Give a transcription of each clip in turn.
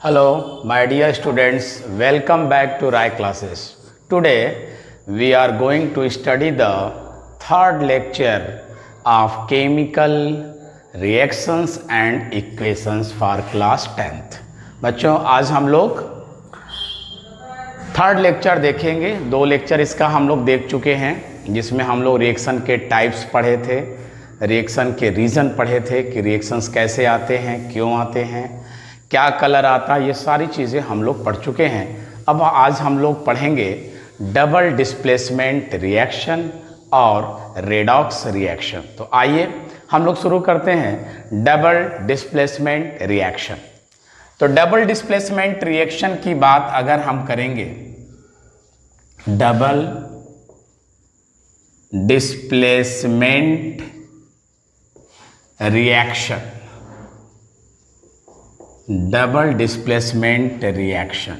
Hello, my dear students, welcome back to Rai classes. Today, we are going to study the third lecture of chemical reactions and equations for class 10th. बच्चों, आज हम लोग third lecture देखेंगे। दो lecture इसका हम लोग देख चुके हैं, जिसमें हम लोग रिएक्शन के टाइप्स पढ़े थे, रिएक्शन के रीज़न पढ़े थे कि रिएक्शंस कैसे आते हैं, क्यों आते हैं, क्या कलर आता है, ये सारी चीज़ें हम लोग पढ़ चुके हैं। अब आज हम लोग पढ़ेंगे डबल डिस्प्लेसमेंट रिएक्शन और रेडॉक्स रिएक्शन। तो आइए हम लोग शुरू करते हैं डबल डिस्प्लेसमेंट रिएक्शन। तो डबल डिस्प्लेसमेंट रिएक्शन की बात अगर हम करेंगे, double displacement reaction, double displacement reaction,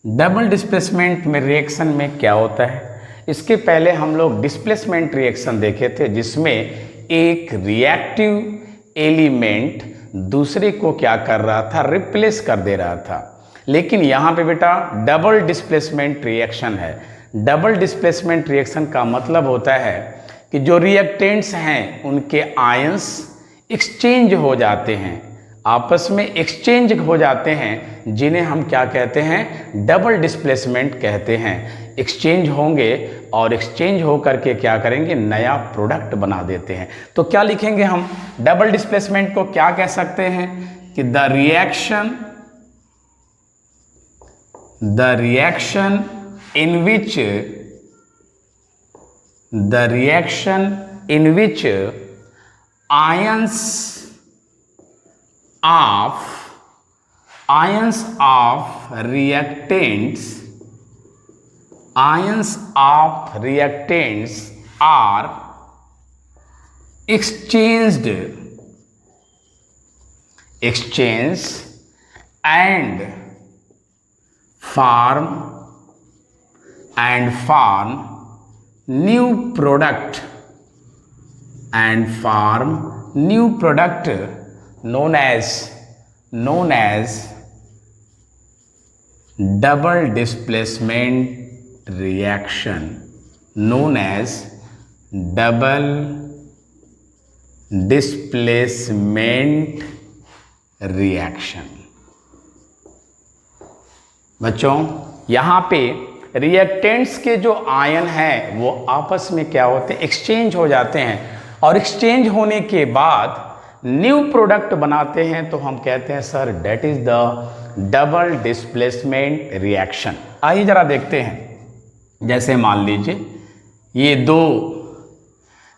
double displacement में रिएक्शन में क्या होता है, इसके पहले हम लोग डिस्प्लेसमेंट रिएक्शन देखे थे, जिसमें एक रिएक्टिव एलिमेंट दूसरे को क्या कर रहा था, रिप्लेस कर दे रहा था। लेकिन यहाँ पे बेटा डबल डिस्प्लेसमेंट रिएक्शन है। डबल डिस्प्लेसमेंट रिएक्शन का मतलब होता है कि जो रिएक्टेंट्स हैं उनके आयंस एक्सचेंज हो जाते हैं, आपस में एक्सचेंज हो जाते हैं, जिन्हें हम क्या कहते हैं, डबल डिस्प्लेसमेंट कहते हैं। एक्सचेंज होंगे और एक्सचेंज हो करके क्या करेंगे, नया प्रोडक्ट बना देते हैं। तो क्या लिखेंगे हम, डबल डिस्प्लेसमेंट को क्या कह सकते हैं कि the reaction in which ions of reactants are exchanged and form new product known as double displacement reaction, बच्चों यहाँ पे रिएक्टेंट्स के जो आयन हैं वो आपस में क्या होते हैं, एक्सचेंज हो जाते हैं, और एक्सचेंज होने के बाद न्यू प्रोडक्ट बनाते हैं। तो हम कहते हैं sir that is the double displacement reaction. आइए जरा देखते हैं, जैसे मान लीजिए ये दो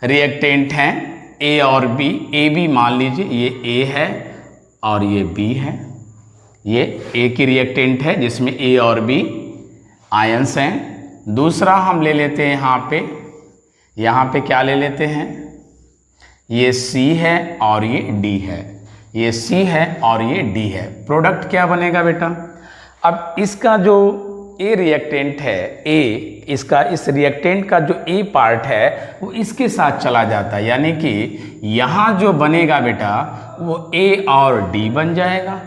रिएक्टेंट हैं ए और बी, ए बी मान लीजिए ये ए है और ये बी है। ये ए की रिएक्टेंट है जिसमें ए और बी आयंस हैं। दूसरा हम ले लेते हैं यहाँ पे क्या ले लेते हैं, ये C है और ये D है, ये C है और ये D है। प्रोडक्ट क्या बनेगा बेटा, अब इसका जो A रिएक्टेंट है, इस रिएक्टेंट का जो A पार्ट है वो इसके साथ चला जाता है, यानी कि यहाँ जो बनेगा बेटा वो A और D बन जाएगा,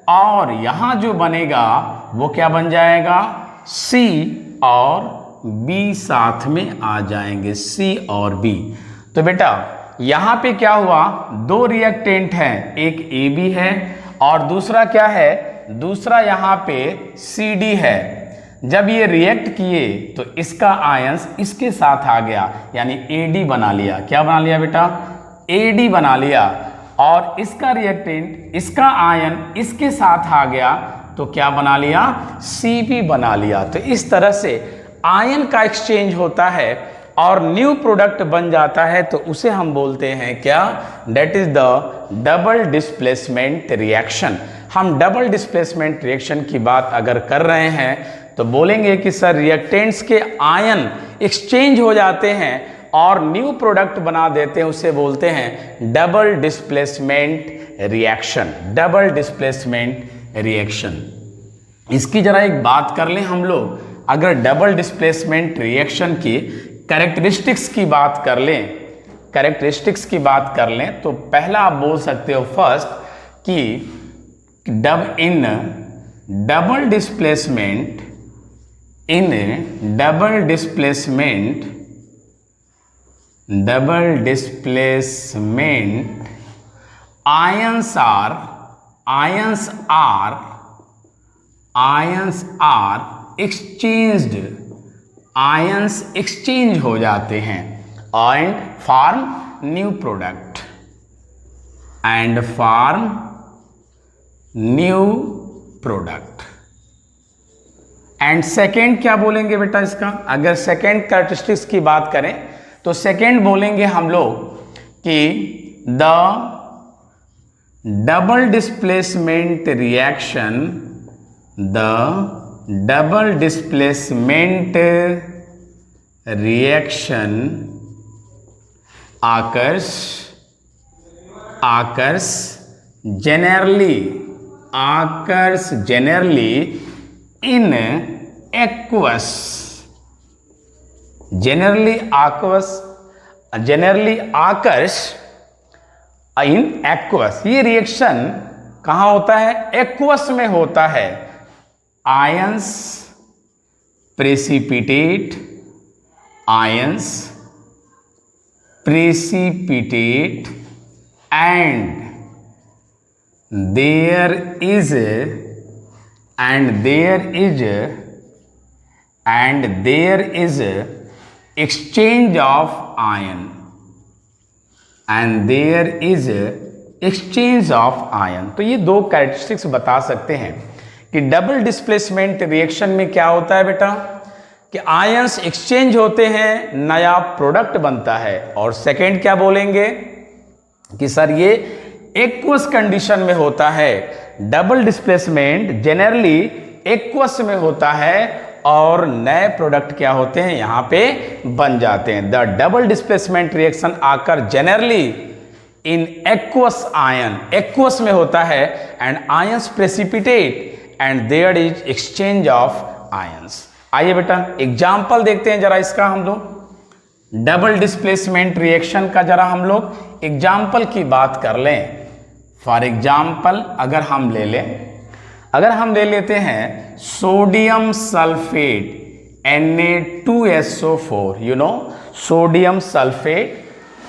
और यहाँ जो बनेगा वो क्या बन जाएगा, C और B साथ में आ जाएंगे, C और B। तो बेटा यहाँ पे क्या हुआ, दो रिएक्टेंट हैं, एक ए बी है और दूसरा क्या है, दूसरा यहाँ पे सी डी है। जब ये रिएक्ट किए तो इसका आयंस इसके साथ आ गया, यानी ए डी बना लिया। क्या बना लिया बेटा, ए डी बना लिया, और इसका रिएक्टेंट, इसका आयन इसके साथ आ गया तो क्या बना लिया, सी बी बना लिया। तो इस तरह से आयन का एक्सचेंज होता है और न्यू प्रोडक्ट बन जाता है, तो उसे हम बोलते हैं क्या, that is the double displacement reaction. हम डबल डिस्प्लेसमेंट रिएक्शन की बात अगर कर रहे हैं तो बोलेंगे कि सर रिएक्टेंट्स के आयन एक्सचेंज हो जाते हैं और न्यू प्रोडक्ट बना देते हैं, उसे बोलते हैं double displacement reaction, double displacement reaction. इसकी जरा एक बात कर लें हम लोग, अगर डबल डिस्प्लेसमेंट रिएक्शन की कैरेक्टरिस्टिक्स की बात कर लें तो पहला आप बोल सकते हो फर्स्ट कि double displacement, in double displacement ions are exchanged, ions exchange हो जाते हैं and form new product, and form new product. And second क्या बोलेंगे बेटा इसका? अगर सेकेंड कैरेक्टरिस्टिक्स की बात करें तो सेकेंड बोलेंगे हम लोग कि the double displacement reaction, the double displacement reaction occurs generally in aqueous, generally occurs in aqueous. ये रिएक्शन कहाँ होता है? एक्वस में होता है. Ions precipitate, ions precipitate and there is exchange of ion, and there is exchange of ion. तो ये दो कैरेक्टरिस्टिक्स बता सकते हैं कि डबल डिस्प्लेसमेंट रिएक्शन में क्या होता है बेटा कि आयंस एक्सचेंज होते हैं, नया प्रोडक्ट बनता है. और सेकेंड क्या बोलेंगे कि सर ये एक्वस कंडीशन में होता है. डबल डिस्प्लेसमेंट जनरली एक्वस में होता है और नए प्रोडक्ट क्या होते हैं यहाँ पे बन जाते हैं. द डबल डिस्प्लेसमेंट रिएक्शन आकर generally in aqueous ion, aqueous में होता है and ions precipitate and there is exchange of ions. आइए बेटा एग्जाम्पल देखते हैं जरा इसका. हम लोग डबल डिस्प्लेसमेंट रिएक्शन का जरा हम लोग एग्जाम्पल की बात कर लें. फॉर एग्जाम्पल अगर हम ले लेते हैं sodium sulphate Na2SO4, you know sodium sulphate,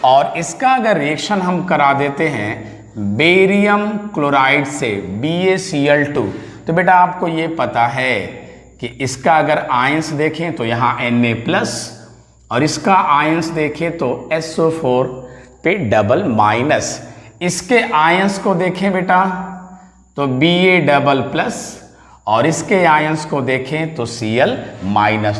और इसका अगर रिएक्शन हम करा देते हैं बेरियम क्लोराइड से BaCl2, तो बेटा आपको ये पता है कि इसका अगर आयंस देखें तो यहाँ Na+ और इसका आयंस देखें तो SO4 पे डबल माइनस. इसके आयंस को देखें बेटा तो Ba++ और इसके आयंस को देखें तो Cl-.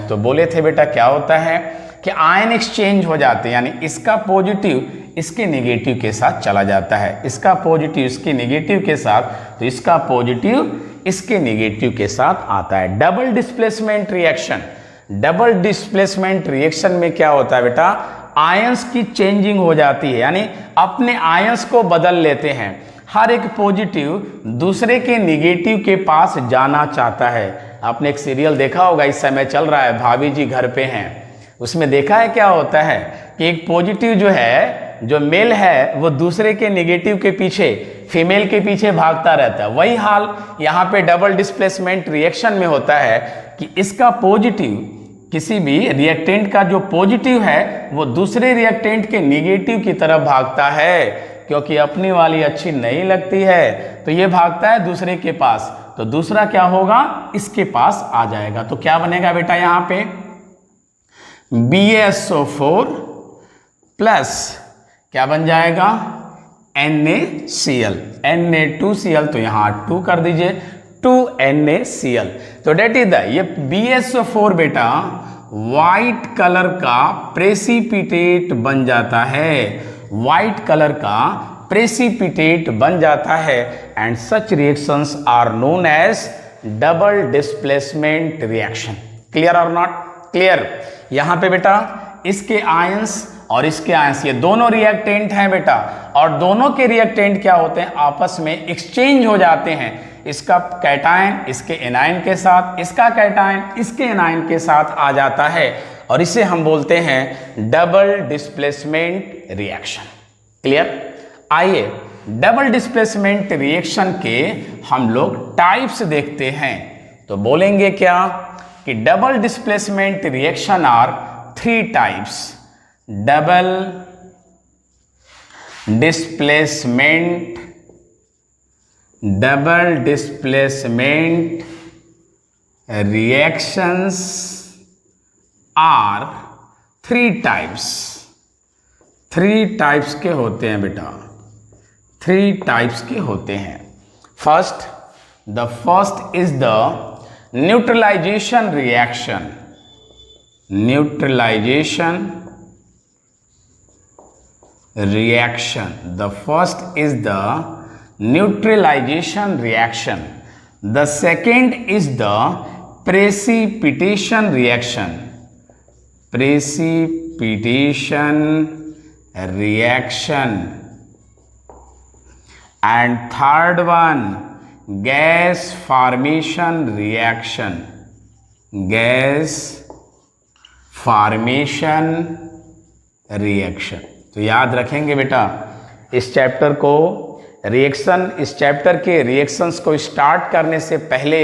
तो बोले थे बेटा क्या होता है कि आयन एक्सचेंज हो जाते हैं, यानी इसका पॉजिटिव इसके नेगेटिव के साथ चला जाता है, इसका पॉजिटिव इसके नेगेटिव के साथ, तो इसका पॉजिटिव इसके नेगेटिव के साथ आता है. Double displacement reaction, double displacement reaction में क्या होता है बेटा आयंस की चेंजिंग हो जाती है, यानी अपने आयंस को बदल लेते हैं. हर एक पॉजिटिव दूसरे के नेगेटिव के पास जाना चाहता है. आपने एक सीरियल देखा होगा, इस समय चल रहा है, भाभी जी घर पे हैं. उसमें देखा है क्या होता है कि एक पॉजिटिव जो है, जो मेल है, वो दूसरे के नेगेटिव के पीछे, फीमेल के पीछे भागता रहता है. वही हाल यहाँ पे डबल डिस्प्लेसमेंट रिएक्शन में होता है कि इसका पॉजिटिव, किसी भी रिएक्टेंट का जो पॉजिटिव है वो दूसरे रिएक्टेंट के नेगेटिव की तरफ भागता है, क्योंकि अपनी वाली अच्छी नहीं लगती है तो ये भागता है दूसरे के पास. तो दूसरा क्या होगा, इसके पास आ जाएगा. तो क्या बनेगा बेटा यहाँ पे BaSO4 प्लस क्या बन जाएगा NaCl, Na2Cl, तो यहाँ 2 कर दीजिए, 2NaCl. तो डेट इज द ये BaSO4 बेटा वाइट कलर का प्रेसिपिटेट बन जाता है, वाइट कलर का प्रेसिपिटेट बन जाता है. And such reactions are known as double displacement reaction. Clear और नॉट क्लियर? यहाँ पे बेटा इसके आयंस और इसके आयंस, ये दोनों रिएक्टेंट हैं बेटा, और दोनों के रिएक्टेंट क्या होते हैं आपस में एक्सचेंज हो जाते हैं. इसका कैटायन इसके एनायन के साथ, इसका कैटायन इसके एनायन के साथ आ जाता है, और इसे हम बोलते हैं डबल डिस्प्लेसमेंट रिएक्शन. क्लियर? आइए डबल डिस्प्लेसमेंट रिएक्शन के हम लोग टाइप्स देखते हैं। तो बोलेंगे क्या कि double displacement reaction are 3 types. डबल डिस्प्लेसमेंट reactions are 3 types। 3 टाइप्स के होते हैं बेटा, 3 टाइप्स के होते हैं। The first is the neutralization reaction. The first is the neutralization reaction. The second is the precipitation reaction. And third one, gas formation reaction. तो याद रखेंगे बेटा इस चैप्टर को, इस चैप्टर के रिएक्शंस को स्टार्ट करने से पहले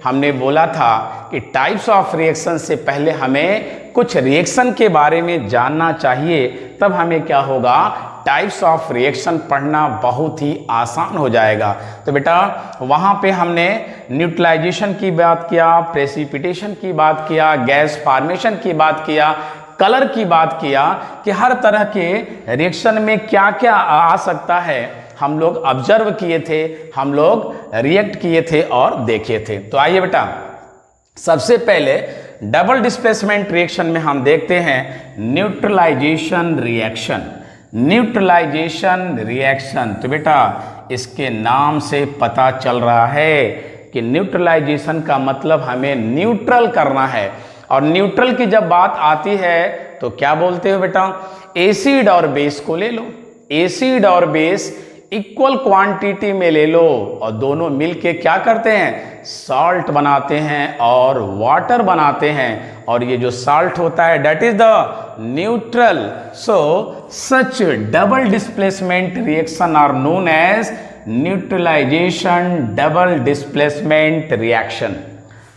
हमने बोला था कि टाइप्स ऑफ रिएक्शन से पहले हमें कुछ रिएक्शन के बारे में जानना चाहिए, तब हमें क्या होगा, टाइप्स ऑफ रिएक्शन पढ़ना बहुत ही आसान हो जाएगा। तो बेटा वहाँ पे हमने न्यूट्रलाइजेशन की बात किया, प्रेसिपिटेशन की बात किया, गैस फॉर्मेशन की बात किया, कलर की बात किया कि हर तरह के रिएक्शन में क्या क्या आ सकता है, हम लोग ऑब्जर्व किए थे, हम लोग रिएक्ट किए थे और देखे थे। तो आइए बेटा सबसे पहले डबल डिस्प्लेसमेंट रिएक्शन में हम देखते हैं न्यूट्रलाइजेशन रिएक्शन। तो बेटा इसके नाम से पता चल रहा है कि न्यूट्रलाइजेशन का मतलब हमें न्यूट्रल करना है। और न्यूट्रल की जब बात आती है तो क्या बोलते हो बेटा, एसिड और बेस को ले लो, एसिड और बेस इक्वल क्वांटिटी में ले लो और दोनों मिलके क्या करते हैं, सॉल्ट बनाते हैं और वाटर बनाते हैं, और ये जो सॉल्ट होता है that is the neutral. So such double displacement reaction are known as neutralization double displacement reaction.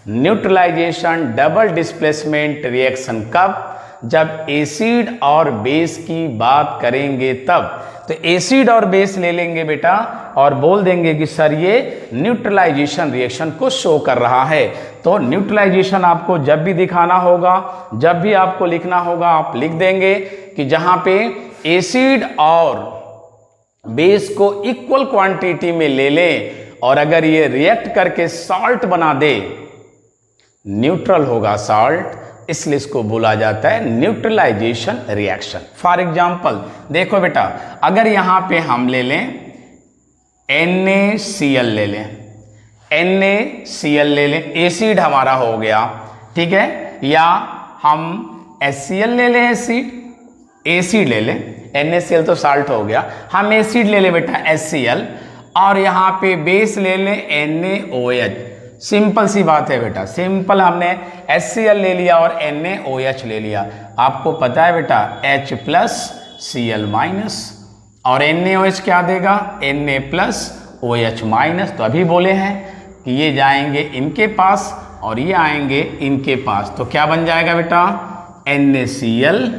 Neutralization double displacement reaction कब, जब एसिड और बेस की बात करेंगे तब। तो एसिड और बेस ले लेंगे बेटा और बोल देंगे कि सर ये न्यूट्रलाइजेशन रिएक्शन को शो कर रहा है। तो न्यूट्रलाइजेशन आपको जब भी दिखाना होगा, जब भी आपको लिखना होगा, आप लिख देंगे कि जहां पे एसिड और बेस को इक्वल क्वांटिटी में ले लें और अगर ये रिएक्ट करके सॉल्ट बना दे, न्यूट्रल होगा सॉल्ट, इसलिए इसको बोला जाता है न्यूट्रलाइजेशन रिएक्शन। फॉर एग्जाम्पल देखो बेटा, अगर यहां पे हम ले लें NaCl ले लें, NaCl ले लें, एसिड हमारा हो गया, ठीक है, या हम HCl ले लें, एसिड ले लें, NaCl तो साल्ट हो गया, हम एसिड ले लें बेटा HCl, और यहां पे बेस ले लें NaOH। सिंपल सी बात है बेटा, सिंपल, हमने HCl ले लिया और NaOH ले लिया। आपको पता है बेटा H+Cl- और NaOH क्या देगा, Na+OH-। तो अभी बोले हैं कि ये जाएंगे इनके पास और ये आएंगे इनके पास, तो क्या बन जाएगा बेटा, NaCl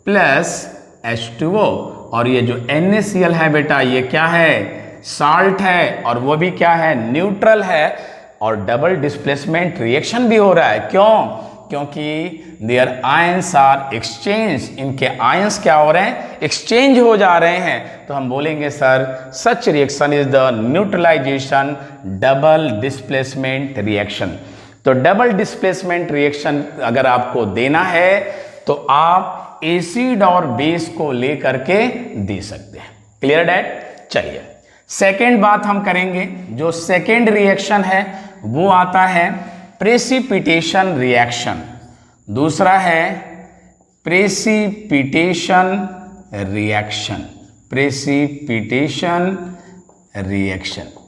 + H2O। और ये जो NaCl है बेटा ये क्या है, साल्ट है, और वो भी क्या है, न्यूट्रल है, और डबल डिस्प्लेसमेंट रिएक्शन भी हो रहा है। क्यों, क्योंकि देयर आयंस आर एक्सचेंज, इनके आयंस क्या हो रहे हैं, एक्सचेंज हो जा रहे हैं। तो हम बोलेंगे sir such reaction is the neutralization double displacement reaction. तो डबल डिस्प्लेसमेंट रिएक्शन अगर आपको देना है तो आप एसिड और बेस को लेकर के दे सकते हैं। Clear that. चलिए सेकेंड बात हम करेंगे, जो सेकेंड रिएक्शन है वो आता है प्रेसिपिटेशन रिएक्शन, दूसरा है प्रेसिपिटेशन रिएक्शन।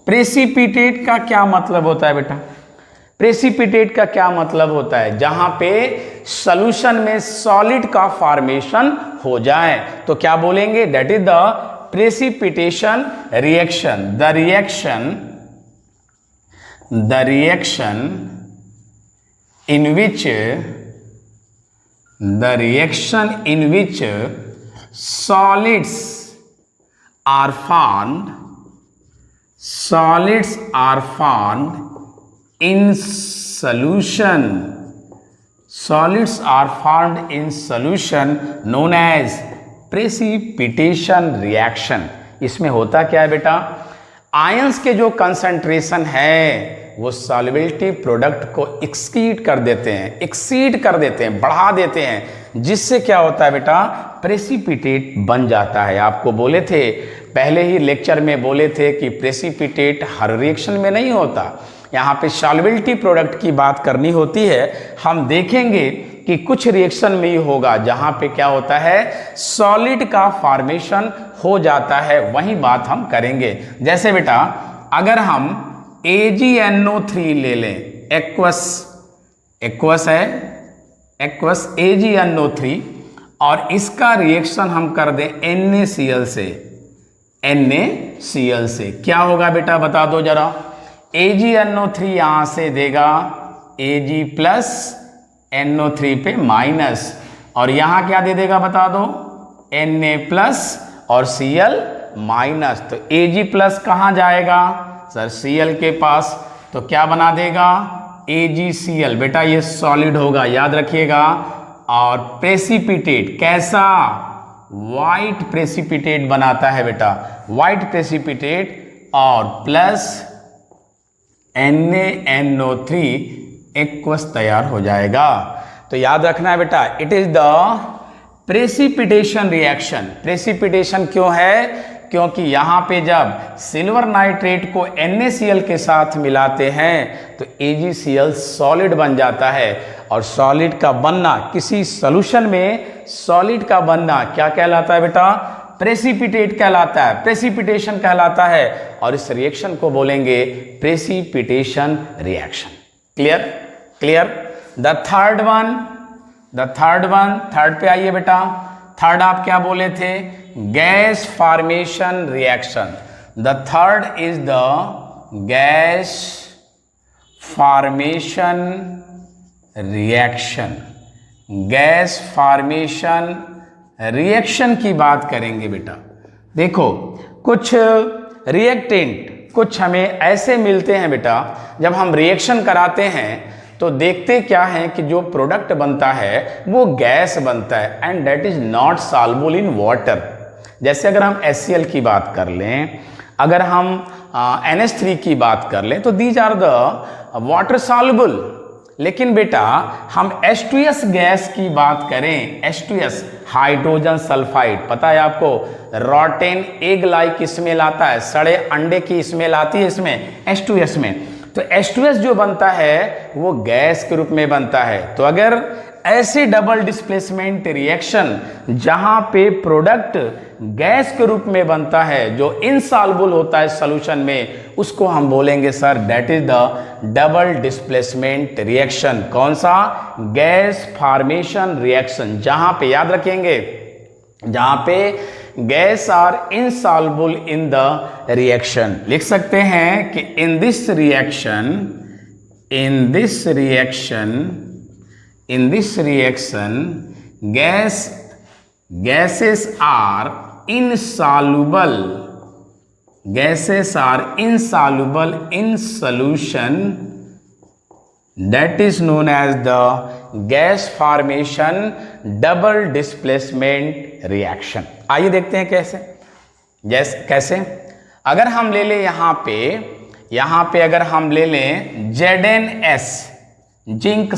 प्रेसिपिटेट का क्या मतलब होता है बेटा, प्रेसिपिटेट का क्या मतलब होता है, जहां पे सॉल्यूशन में सॉलिड का फॉर्मेशन हो जाए तो क्या बोलेंगे, that is the precipitation reaction, the reaction in which solids are formed in solution, known as precipitation reaction। इसमें होता क्या है बेटा, आयंस के जो कंसंट्रेशन है वो सॉल्युबिलिटी प्रोडक्ट को एक्सीड कर देते हैं, बढ़ा देते हैं, जिससे क्या होता है बेटा, प्रेसिपिटेट बन जाता है। आपको बोले थे, पहले ही लेक्चर में बोले थे कि प्रेसिपिटेट हर रिएक्शन में नहीं होता, यहाँ पे सॉल्युबिलिटी प्रोडक्ट की बात करनी होती है। हम देखेंगे कि कुछ रिएक्शन में ही होगा जहाँ पे क्या होता है, सॉलिड का फॉर्मेशन हो जाता है, वही बात हम करेंगे। जैसे बेटा अगर हम AgNO3 ले लें, एक्वस है, एक्वस AgNO3, और इसका रिएक्शन हम कर दें NaCl से, क्या होगा बेटा बता दो जरा। AgNO3 यहां से देगा Ag प्लस NO3 पे माइनस, और यहां क्या दे देगा बता दो, Na प्लस और Cl माइनस। तो Ag प्लस कहां जाएगा सर, Cl के पास, तो क्या बना देगा AgCl। बेटा ये सॉलिड होगा, याद रखिएगा। और प्रेसिपिटेट कैसा, वाइट प्रेसिपिटेट बनाता है बेटा, वाइट प्रेसिपिटेट, और प्लस NaNO3 एक्वस तैयार हो जाएगा। तो याद रखना है बेटा, it is the precipitation reaction. Precipitation क्यों है, क्योंकि यहाँ पे जब सिल्वर नाइट्रेट को NaCl के साथ मिलाते हैं तो AgCl सॉलिड बन जाता है, और सॉलिड का बनना, किसी सॉल्यूशन में सॉलिड का बनना क्या कहलाता है बेटा, प्रेसिपिटेट कहलाता है, प्रेसिपिटेशन कहलाता है, और इस रिएक्शन को बोलेंगे precipitation reaction. Clear. The third one, third पे आइए बेटा। थर्ड आप क्या बोले थे, gas formation reaction. The third is the gas formation reaction. Gas formation reaction की बात करेंगे बेटा। देखो कुछ रिएक्टेंट कुछ हमें ऐसे मिलते हैं बेटा, जब हम रिएक्शन कराते हैं तो देखते क्या है कि जो प्रोडक्ट बनता है वो गैस बनता है, and that is not soluble in water. जैसे अगर हम HCl की बात कर लें, अगर हम NH3 की बात कर लें, तो these are the water soluble. लेकिन बेटा हम H2S गैस की बात करें, H2S हाइड्रोजन सल्फाइड, पता है आपको, रॉटेन एग लाइक स्मेल आता है, सड़े अंडे की स्मेल आती है इसमें H2S में। तो H2S जो बनता है वो गैस के रूप में बनता है। तो अगर ऐसे डबल डिस्प्लेसमेंट रिएक्शन जहां पे प्रोडक्ट गैस के रूप में बनता है, जो इनसॉल्युबल होता है सॉल्यूशन में, उसको हम बोलेंगे sir that is the double displacement reaction. कौन सा, गैस फॉर्मेशन रिएक्शन, जहां पे याद रखेंगे, जहां पे gas are insoluble in the reaction. लिख सकते हैं कि in this reaction gases are insoluble in solution, that is known as the gas formation double displacement reaction। आइए देखते हैं कैसे। अगर हम ले लें यहाँ पे अगर हम ले लें ZnS, zinc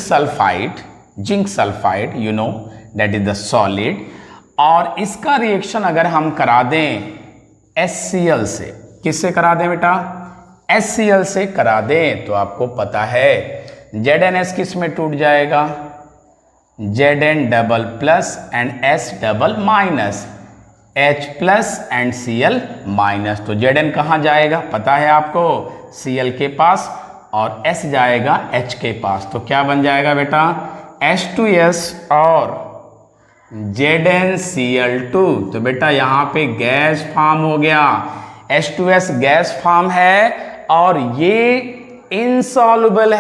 sulphide, you know that is the solid, और इसका रिएक्शन अगर हम करा दें HCl से, किससे करा दें बेटा, HCl से करा दें, तो आपको पता है ZnS किस में टूट जाएगा, Zn double plus and S double minus, H plus and Cl minus. तो Zn कहाँ जाएगा पता है आपको, Cl के पास, और S जाएगा H के पास। तो क्या बन जाएगा बेटा, H2S और ZnCl2। तो बेटा यहाँ पे गैस फॉर्म हो गया, H2S गैस फॉर्म है और ये इनसॉल्युबल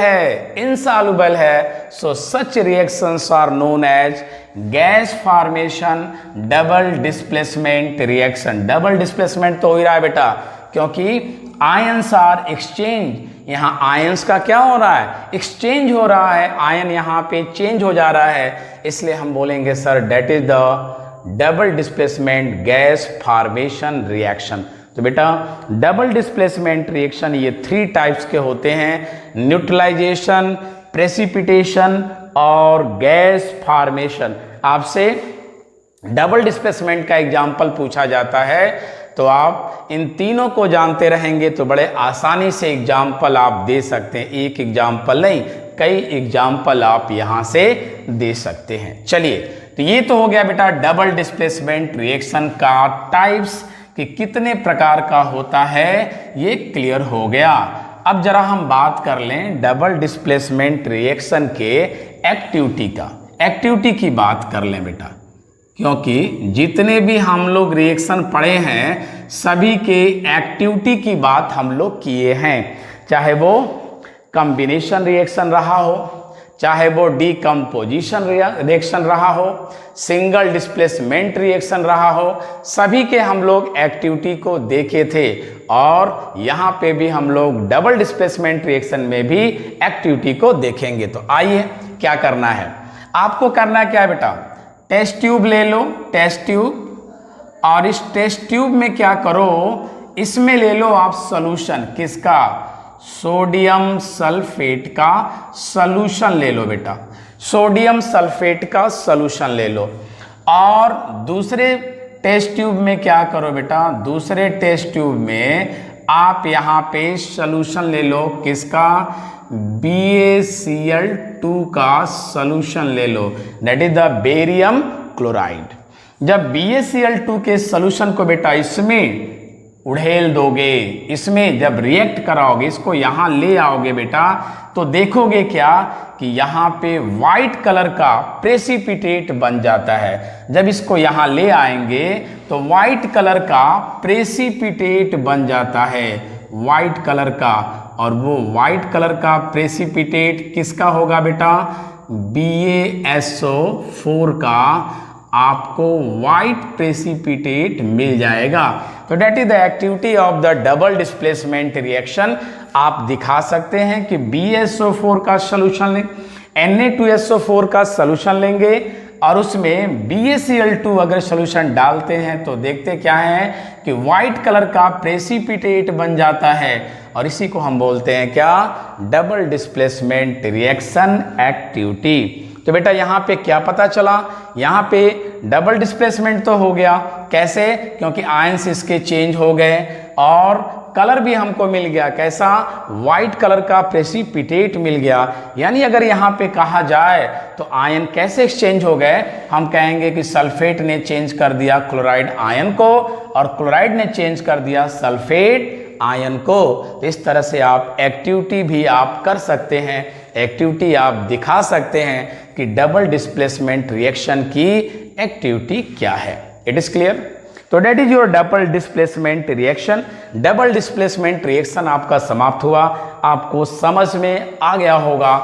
है, so such reactions are known as gas formation double displacement reaction. Double displacement तो हो ही रहा है बेटा, क्योंकि आयंस आर एक्सचेंज, यहाँ आयंस का क्या हो रहा है, एक्सचेंज हो रहा है, आयन यहाँ पे चेंज हो जा रहा है, इसलिए हम बोलेंगे sir that is the double displacement gas formation reaction. तो बेटा डबल डिस्प्लेसमेंट रिएक्शन ये 3 टाइप्स के होते हैं, न्यूट्रलाइजेशन, प्रेसिपिटेशन और गैस फॉर्मेशन। आपसे डबल डिस्प्लेसमेंट का एग्जाम्पल पूछा जाता है तो आप इन तीनों को जानते रहेंगे तो बड़े आसानी से एग्जाम्पल आप दे सकते हैं। एक एग्जाम्पल नहीं, कई एग्जाम्पल आप यहाँ से दे सकते हैं। चलिए, तो ये तो हो गया बेटा डबल डिस्प्लेसमेंट रिएक्शन का टाइप्स कि कितने प्रकार का होता है, ये क्लियर हो गया। अब जरा हम बात कर लें डबल डिस्प्लेसमेंट रिएक्शन के एक्टिविटी की बात कर लें बेटा, क्योंकि जितने भी हम लोग रिएक्शन पढ़े हैं सभी के एक्टिविटी की बात हम लोग किए हैं, चाहे वो कॉम्बिनेशन रिएक्शन रहा हो, चाहे वो डीकम्पोजिशन रिएक्शन रहा हो, सिंगल डिस्प्लेसमेंट रिएक्शन रहा हो, सभी के हम लोग एक्टिविटी को देखे थे और यहाँ पे भी हम लोग डबल डिस्प्लेसमेंट रिएक्शन में भी एक्टिविटी को देखेंगे। तो आइए क्या करना है, आपको करना क्या है बेटा, टेस्ट ट्यूब ले लो, टेस्ट ट्यूब, और इस टेस्ट ट्यूब में क्या करो, इसमें ले लो आप सॉल्यूशन, किसका, सोडियम सल्फेट का सॉल्यूशन ले लो बेटा, सोडियम सल्फेट का सॉल्यूशन ले लो। और दूसरे टेस्ट ट्यूब में क्या करो बेटा, दूसरे टेस्ट ट्यूब में आप यहाँ पे सॉल्यूशन ले लो, किसका, BaCl2 का सॉल्यूशन ले लो, that is the barium chloride. जब BaCl2 के सॉल्यूशन को बेटा इसमें उड़ेल दोगे, इसमें जब रिएक्ट कराओगे, इसको यहाँ ले आओगे बेटा, तो देखोगे क्या कि यहाँ पे वाइट कलर का प्रेसिपिटेट बन जाता है। जब इसको यहाँ ले आएंगे तो वाइट कलर का प्रेसिपिटेट बन जाता है, वाइट कलर का, और वो वाइट कलर का प्रेसिपिटेट किसका होगा बेटा, BaSO4 का आपको वाइट प्रेसिपिटेट मिल जाएगा। तो that is the activity of the double displacement reaction. आप दिखा सकते हैं कि BaSO4 का सॉल्यूशन लें, Na2SO4 का सॉल्यूशन लेंगे और उसमें BaCl2 अगर सॉल्यूशन डालते हैं तो देखते क्या है कि वाइट कलर का प्रेसिपिटेट बन जाता है, और इसी को हम बोलते हैं क्या, डबल डिस्प्लेसमेंट रिएक्शन एक्टिविटी। तो बेटा यहाँ पे क्या पता चला, यहाँ पे डबल डिस्प्लेसमेंट तो हो गया, कैसे, क्योंकि आयंस इसके चेंज हो गए और कलर भी हमको मिल गया, कैसा, वाइट कलर का प्रेसिपिटेट मिल गया। यानी अगर यहाँ पे कहा जाए तो आयन कैसे एक्सचेंज हो गए, हम कहेंगे कि सल्फेट ने चेंज कर दिया क्लोराइड आयन को और क्लोराइड ने चेंज कर दिया सल्फेट आयन को। तो इस तरह से आप एक्टिविटी भी आप कर सकते हैं, एक्टिविटी आप दिखा सकते हैं कि डबल डिस्प्लेसमेंट रिएक्शन की एक्टिविटी क्या है। It is clear. तो that is your double displacement reaction. Double displacement reaction आपका समाप्त हुआ, आपको समझ में आ गया होगा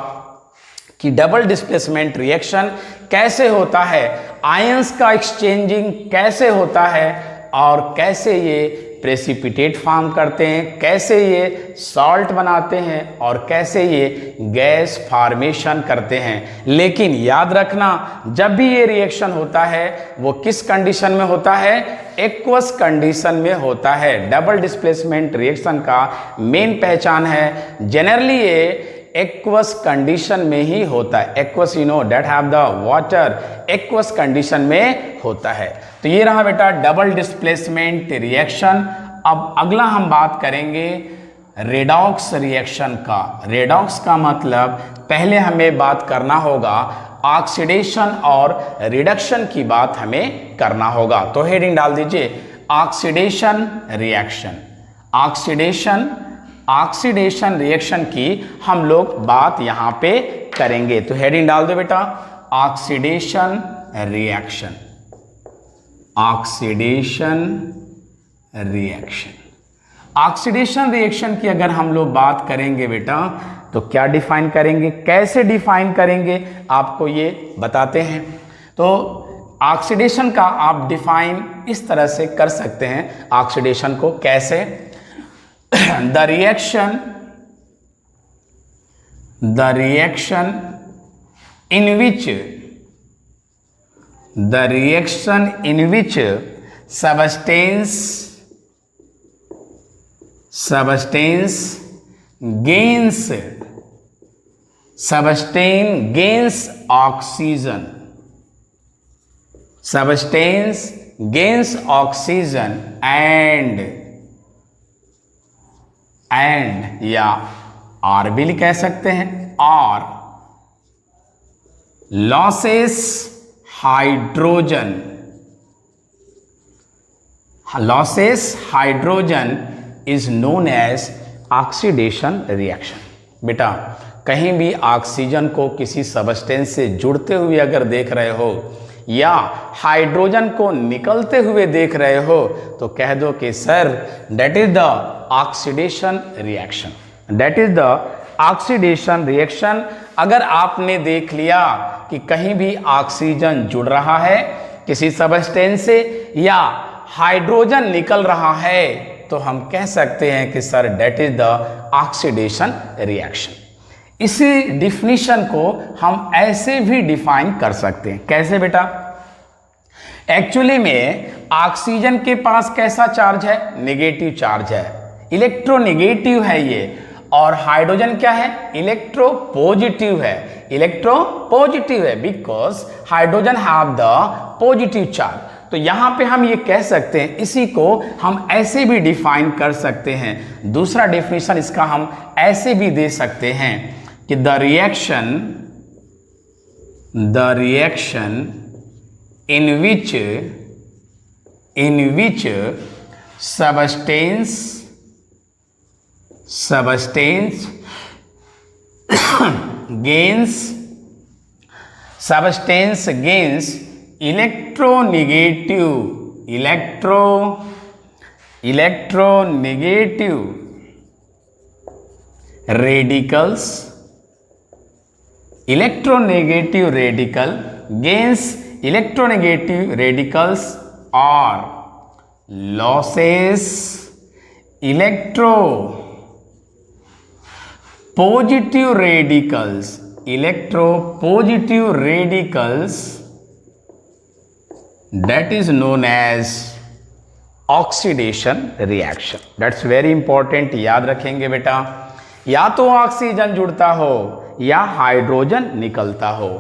कि डबल डिस्प्लेसमेंट रिएक्शन कैसे होता है, आयंस का एक्सचेंजिंग कैसे होता है और कैसे ये प्रेसिपिटेट फॉर्म करते हैं, कैसे ये सॉल्ट बनाते हैं और कैसे ये गैस फॉर्मेशन करते हैं। लेकिन याद रखना, जब भी ये रिएक्शन होता है वो किस कंडीशन में होता है, एक्वस कंडीशन में होता है। डबल डिस्प्लेसमेंट रिएक्शन का मेन पहचान है, जनरली ये एक्वस कंडीशन में ही होता है। Aqueous you know that have the water, aqueous condition में होता है। तो ये रहा बेटा डबल डिस्प्लेसमेंट रिएक्शन। अब अगला हम बात करेंगे रेडॉक्स रिएक्शन का। रेडॉक्स का मतलब पहले हमें बात करना होगा ऑक्सीडेशन और रिडक्शन की बात हमें करना होगा। तो हेडिंग डाल दीजिए ऑक्सीडेशन रिएक्शन। ऑक्सीडेशन रिएक्शन की हम लोग बात यहाँ पे करेंगे। तो हेडिंग डाल दो बेटा oxidation reaction, oxidation reaction. Oxidation reaction की अगर हम लोग बात करेंगे बेटा तो क्या डिफाइन करेंगे, कैसे डिफाइन करेंगे, आपको ये बताते हैं। तो ऑक्सीडेशन का आप डिफाइन इस तरह से कर सकते हैं। ऑक्सीडेशन को कैसे, the reaction in which substance gains oxygen, and या और भी कह सकते हैं, और losses hydrogen is known as oxidation reaction। बेटा कहीं भी ऑक्सीजन को किसी सबस्टेंस से जुड़ते हुए अगर देख रहे हो या हाइड्रोजन को निकलते हुए देख रहे हो तो कह दो कि sir that is the oxidation reaction, that is the oxidation reaction. अगर आपने देख लिया कि कहीं भी ऑक्सीजन जुड़ रहा है किसी सबस्टेंस से या हाइड्रोजन निकल रहा है तो हम कह सकते हैं कि sir that is the oxidation reaction. इसी डिफिनीशन को हम ऐसे भी डिफाइन कर सकते हैं। कैसे बेटा, एक्चुअली में ऑक्सीजन के पास कैसा चार्ज है, नेगेटिव चार्ज है, इलेक्ट्रोनेगेटिव है ये, और हाइड्रोजन क्या है, इलेक्ट्रोपॉजिटिव है, इलेक्ट्रोपॉजिटिव है because hydrogen have the positive charge. तो यहां पे हम ये कह सकते हैं, इसी को हम ऐसे भी डिफाइन कर सकते हैं। दूसरा डेफिनेशन इसका हम ऐसे भी दे सकते हैं कि the reaction in which substance gains electronegative radicals, gains electronegative radicals or losses electropositive radicals, that is known as oxidation reaction. That's very important, याद रखेंगे बेटा। या तो ऑक्सीजन जुड़ता हो या हाइड्रोजन निकलता हो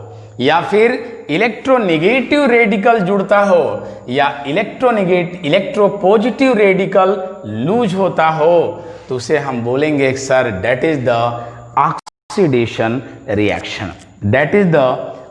या फिर इलेक्ट्रोनेगेटिव रेडिकल जुड़ता हो या इलेक्ट्रोपॉजिटिव रेडिकल लूज होता हो तो उसे हम बोलेंगे sir that is the oxidation reaction, that is the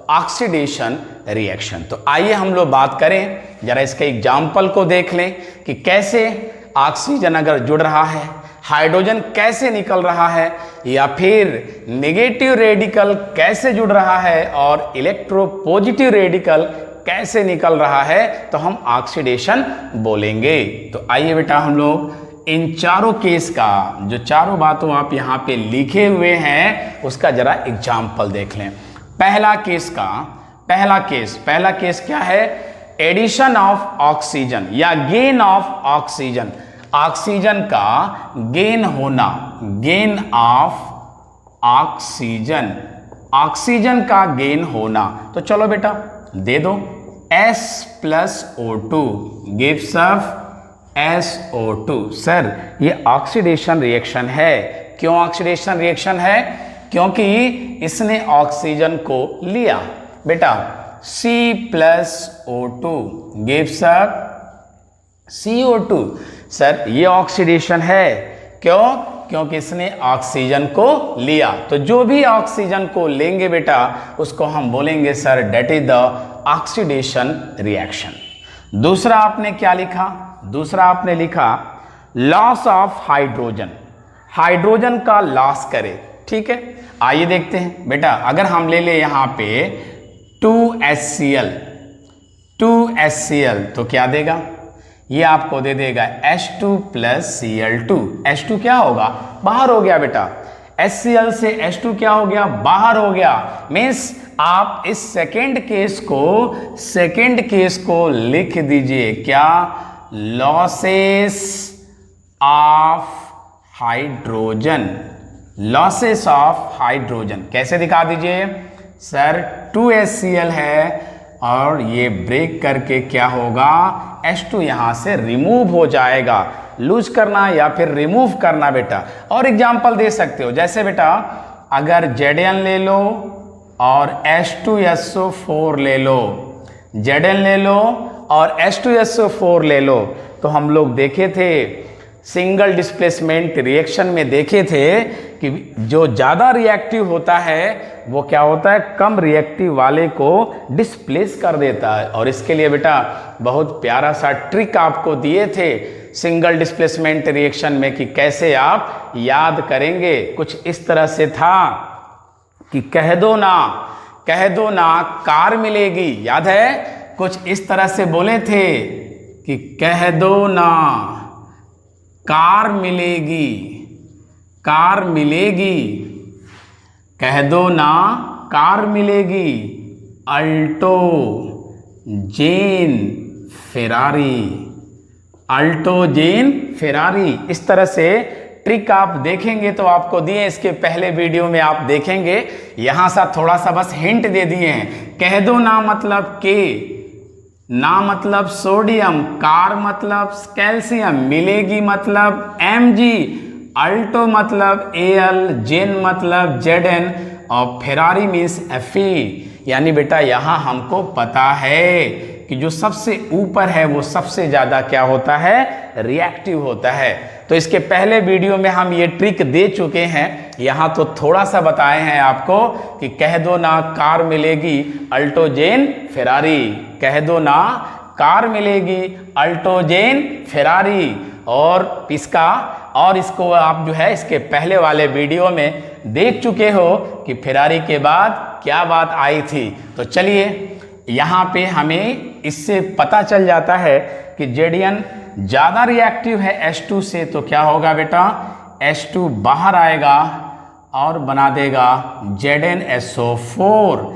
oxidation reaction. तो आइए हम लोग बात करें, जरा इसके एग्जाम्पल को देख लें कि कैसे ऑक्सीजन अगर जुड़ रहा है, हाइड्रोजन कैसे निकल रहा है या फिर नेगेटिव रेडिकल कैसे जुड़ रहा है और इलेक्ट्रोपॉजिटिव रेडिकल कैसे निकल रहा है तो हम ऑक्सीडेशन बोलेंगे। तो आइए बेटा हम लोग इन चारों केस का, जो चारों बातों आप यहाँ पे लिखे हुए हैं उसका जरा एग्जाम्पल देख लें। पहला केस क्या है, एडिशन ऑफ ऑक्सीजन या गेन ऑफ ऑक्सीजन, ऑक्सीजन का गेन होना, गेन ऑफ ऑक्सीजन, ऑक्सीजन का गेन होना। तो चलो बेटा दे दो, S+O2 gives off SO2। Sir ये ऑक्सीडेशन रिएक्शन है, क्यों ऑक्सीडेशन रिएक्शन है, क्योंकि इसने ऑक्सीजन को लिया। बेटा C+O2 gives off CO2। Sir ये ऑक्सीडेशन है, क्यों, क्योंकि इसने ऑक्सीजन को लिया। तो जो भी ऑक्सीजन को लेंगे बेटा उसको हम बोलेंगे sir that is the oxidation reaction. दूसरा आपने क्या लिखा, दूसरा आपने लिखा लॉस ऑफ हाइड्रोजन, हाइड्रोजन का लॉस करे। ठीक है, आइए देखते हैं बेटा, अगर हम ले ले यहाँ पे 2HCl, 2HCl, तो क्या देगा, ये आपको दे देगा H2 प्लस Cl2। H2 क्या होगा, बाहर हो गया बेटा, HCl से H2 क्या हो गया, बाहर हो गया। मीन्स आप इस सेकेंड केस को लिख दीजिए, क्या, losses of hydrogen, losses of hydrogen. कैसे दिखा दीजिए सर, 2HCl है और ये ब्रेक करके क्या होगा, H2 यहां से रिमूव हो जाएगा। लूज करना या फिर रिमूव करना बेटा। और एग्जांपल दे सकते हो, जैसे बेटा अगर Zn ले लो और H2SO4 ले लो, Zn ले लो और H2SO4 ले लो, तो हम लोग देखे थे सिंगल डिस्प्लेसमेंट रिएक्शन में, देखे थे कि जो ज़्यादा रिएक्टिव होता है वो क्या होता है, कम रिएक्टिव वाले को डिस्प्लेस कर देता है। और इसके लिए बेटा बहुत प्यारा सा ट्रिक आपको दिए थे सिंगल डिस्प्लेसमेंट रिएक्शन में कि कैसे आप याद करेंगे। कुछ इस तरह से था कि कह दो ना कार मिलेगी, याद है, कुछ इस तरह से बोले थे कि कह दो ना कार मिलेगी, कह दो ना कार मिलेगी, अल्टो जेन फेरारी। इस तरह से ट्रिक आप देखेंगे तो आपको दिए, इसके पहले वीडियो में आप देखेंगे। यहां सा थोड़ा सा बस हिंट दे दिए हैं। कह दो ना मतलब के, ना मतलब सोडियम, कार मतलब कैल्शियम, मिलेगी मतलब Mg, अल्टो मतलब Al, जेन मतलब Zn और फेरारी मीन्स Fe। यानी बेटा यहाँ हमको पता है कि जो सबसे ऊपर है वो सबसे ज़्यादा क्या होता है, रिएक्टिव होता है। तो इसके पहले वीडियो में हम ये ट्रिक दे चुके हैं, यहाँ तो थोड़ा सा बताए हैं आपको कि कह दो ना कार मिलेगी अल्टो जेन फेरारी, कह दो ना कार मिलेगी अल्टो जेन फेरारी। और इसको आप जो है इसके पहले वाले वीडियो में देख चुके हो कि फेरारी के बाद क्या बात आई थी। तो चलिए यहाँ पे हमें इससे पता चल जाता है कि Zn ज़्यादा रिएक्टिव है H2 से, तो क्या होगा बेटा, H2 बाहर आएगा और बना देगा ZnSO4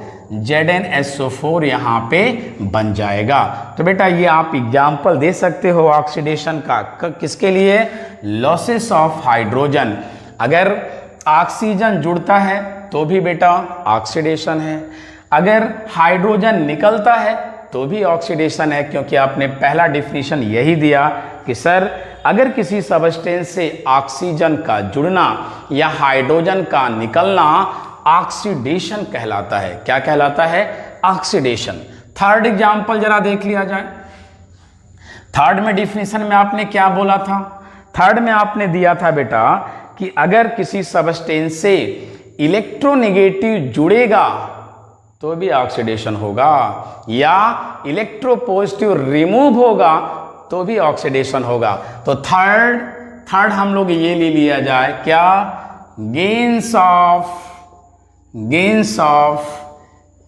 यहाँ पे बन जाएगा। तो बेटा ये आप एग्जाम्पल दे सकते हो ऑक्सीडेशन का, किसके लिए, लॉसेस ऑफ हाइड्रोजन। अगर ऑक्सीजन जुड़ता है तो भी बेटा ऑक्सीडेशन है, अगर हाइड्रोजन निकलता है तो भी ऑक्सीडेशन है, क्योंकि आपने पहला डिफिनीशन यही दिया कि सर अगर किसी सबस्टेंस से ऑक्सीजन का जुड़ना या हाइड्रोजन का निकलना ऑक्सीडेशन कहलाता है। क्या कहलाता है, ऑक्सीडेशन। थर्ड एग्जाम्पल जरा देख लिया जाए। थर्ड में डिफिनीशन में आपने क्या बोला था, थर्ड में आपने दिया था बेटा कि अगर किसी सबस्टेंस से इलेक्ट्रोनेगेटिव जुड़ेगा तो भी ऑक्सीडेशन होगा, या इलेक्ट्रोपॉजिटिव रिमूव होगा तो भी ऑक्सीडेशन होगा। तो थर्ड हम लोग ये ले लिया जाए, क्या, gains of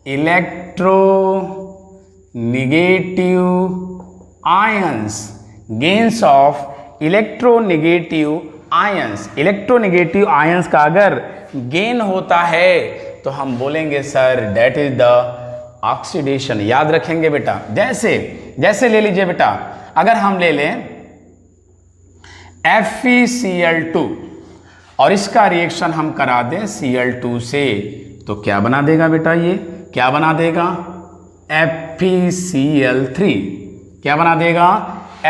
electronegative ions, gains of electronegative ions. Electronegative ions का अगर गेन होता है तो हम बोलेंगे sir that is the oxidation. याद रखेंगे बेटा। जैसे ले लीजिए बेटा, अगर हम ले लें FeCl2 और इसका रिएक्शन हम करा दें Cl2 से, तो क्या बना देगा बेटा, ये क्या बना देगा, FeCl3। क्या बना देगा,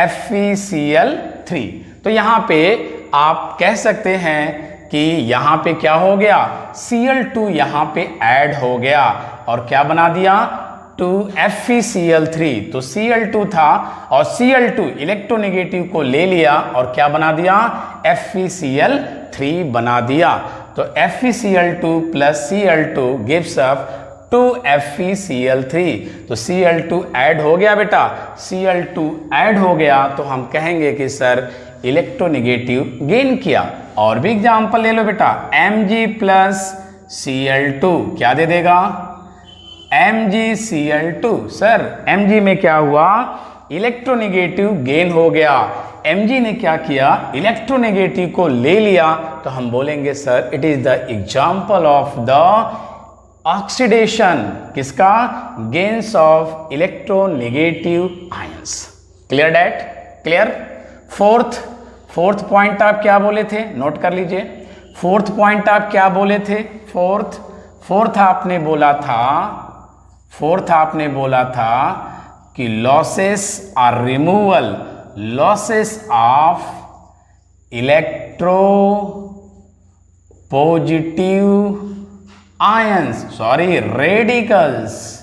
FeCl3। तो यहाँ पे आप कह सकते हैं कि यहाँ पे क्या हो गया, Cl2 यहाँ पे ऐड हो गया और क्या बना दिया, 2FeCl3। तो Cl2 था और Cl2 इलेक्ट्रोनेगेटिव को ले लिया और क्या बना दिया, FeCl3 बना दिया। तो FeCl2 plus Cl2 gives up 2FeCl3। तो Cl2 ऐड हो गया बेटा, Cl2 ऐड हो गया तो हम कहेंगे कि सर इलेक्ट्रोनेगेटिव गेन किया। और भी एग्जाम्पल ले लो बेटा, Mg प्लस Cl2 क्या दे देगा, MgCl2। सर Mg में क्या हुआ, इलेक्ट्रोनेगेटिव गेन हो गया। Mg ने क्या किया, इलेक्ट्रोनेगेटिव को ले लिया, तो हम बोलेंगे sir it is the example of the oxidation, किसका, gains of electronegative ions. Clear that, clear. Fourth point आप क्या बोले थे, नोट कर लीजिए। फोर्थ पॉइंट आप क्या बोले थे, फोर्थ आपने बोला था कि लॉसेस और removal, losses of electro positive ions, sorry radicals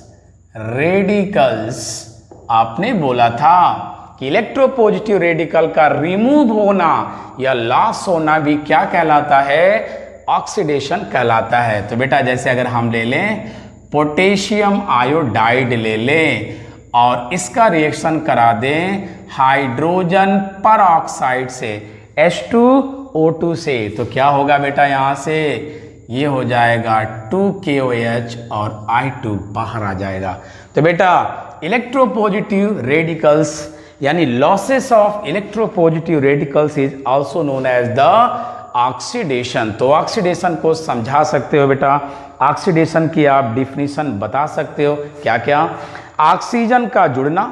आपने बोला था कि इलेक्ट्रोपॉजिटिव रेडिकल का रिमूव होना या लॉस होना भी क्या कहलाता है, ऑक्सीडेशन कहलाता है। तो बेटा जैसे अगर हम ले लें पोटेशियम आयोडाइड ले लें और इसका रिएक्शन करा दें हाइड्रोजन पर ऑक्साइड से H2O2 से, तो क्या होगा बेटा, यहां से ये हो जाएगा 2KOH और I2 बाहर आ जाएगा। तो बेटा इलेक्ट्रोपॉजिटिव रेडिकल्स यानी losses of electropositive radicals is also known as the oxidation. तो ऑक्सीडेशन को समझा सकते हो बेटा, ऑक्सीडेशन की आप डिफिनीशन बता सकते हो, क्या क्या, ऑक्सीजन का जुड़ना,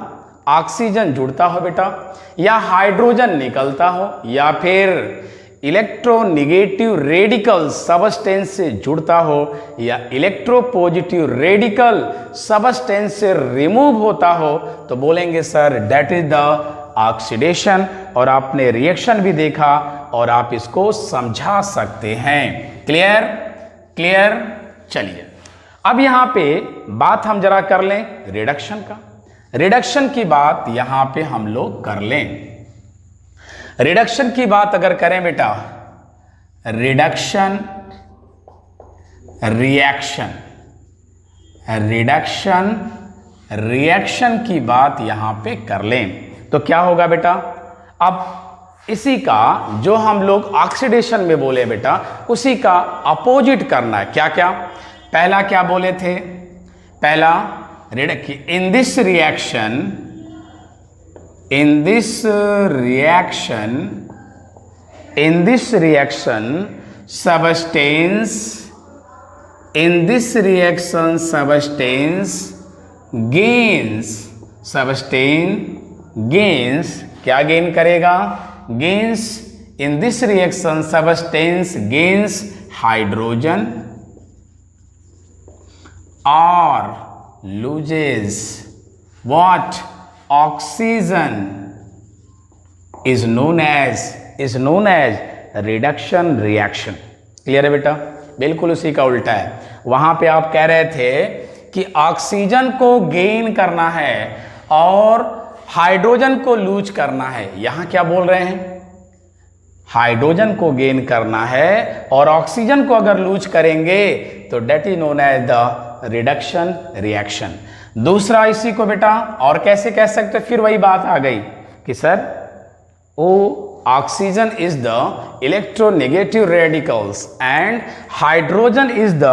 ऑक्सीजन जुड़ता हो बेटा, या हाइड्रोजन निकलता हो, या फिर इलेक्ट्रोनेगेटिव रेडिकल सबस्टेंस से जुड़ता हो, या इलेक्ट्रोपॉजिटिव रेडिकल सबस्टेंस से रिमूव होता हो, तो बोलेंगे sir that is the oxidation. और आपने रिएक्शन भी देखा और आप इसको समझा सकते हैं। Clear, clear. चलिए अब यहां पे बात हम जरा कर लें रिडक्शन का। रिडक्शन की बात यहां पे हम लोग कर लें। रिडक्शन की बात अगर करें बेटा, रिडक्शन रिएक्शन की बात यहां पे कर लें तो क्या होगा बेटा, अब इसी का जो हम लोग ऑक्सीडेशन में बोले बेटा उसी का अपोजिट करना है। क्या क्या, पहला क्या बोले थे, पहला इन दिस रिएक्शन gains क्या गेन करेगा, gains in this reaction substance gains hydrogen or loses what, oxygen is known as reduction reaction। Clear है बेटा, बिल्कुल उसी का उल्टा है। वहां पे आप कह रहे थे कि ऑक्सीजन को गेन करना है और हाइड्रोजन को लूज करना है, यहां क्या बोल रहे हैं, हाइड्रोजन को गेन करना है और ऑक्सीजन को अगर लूज करेंगे तो that is known as the reduction reaction. दूसरा इसी को बेटा और कैसे कह सकते, फिर वही बात आ गई कि sir O oxygen is the electronegative radicals and hydrogen is the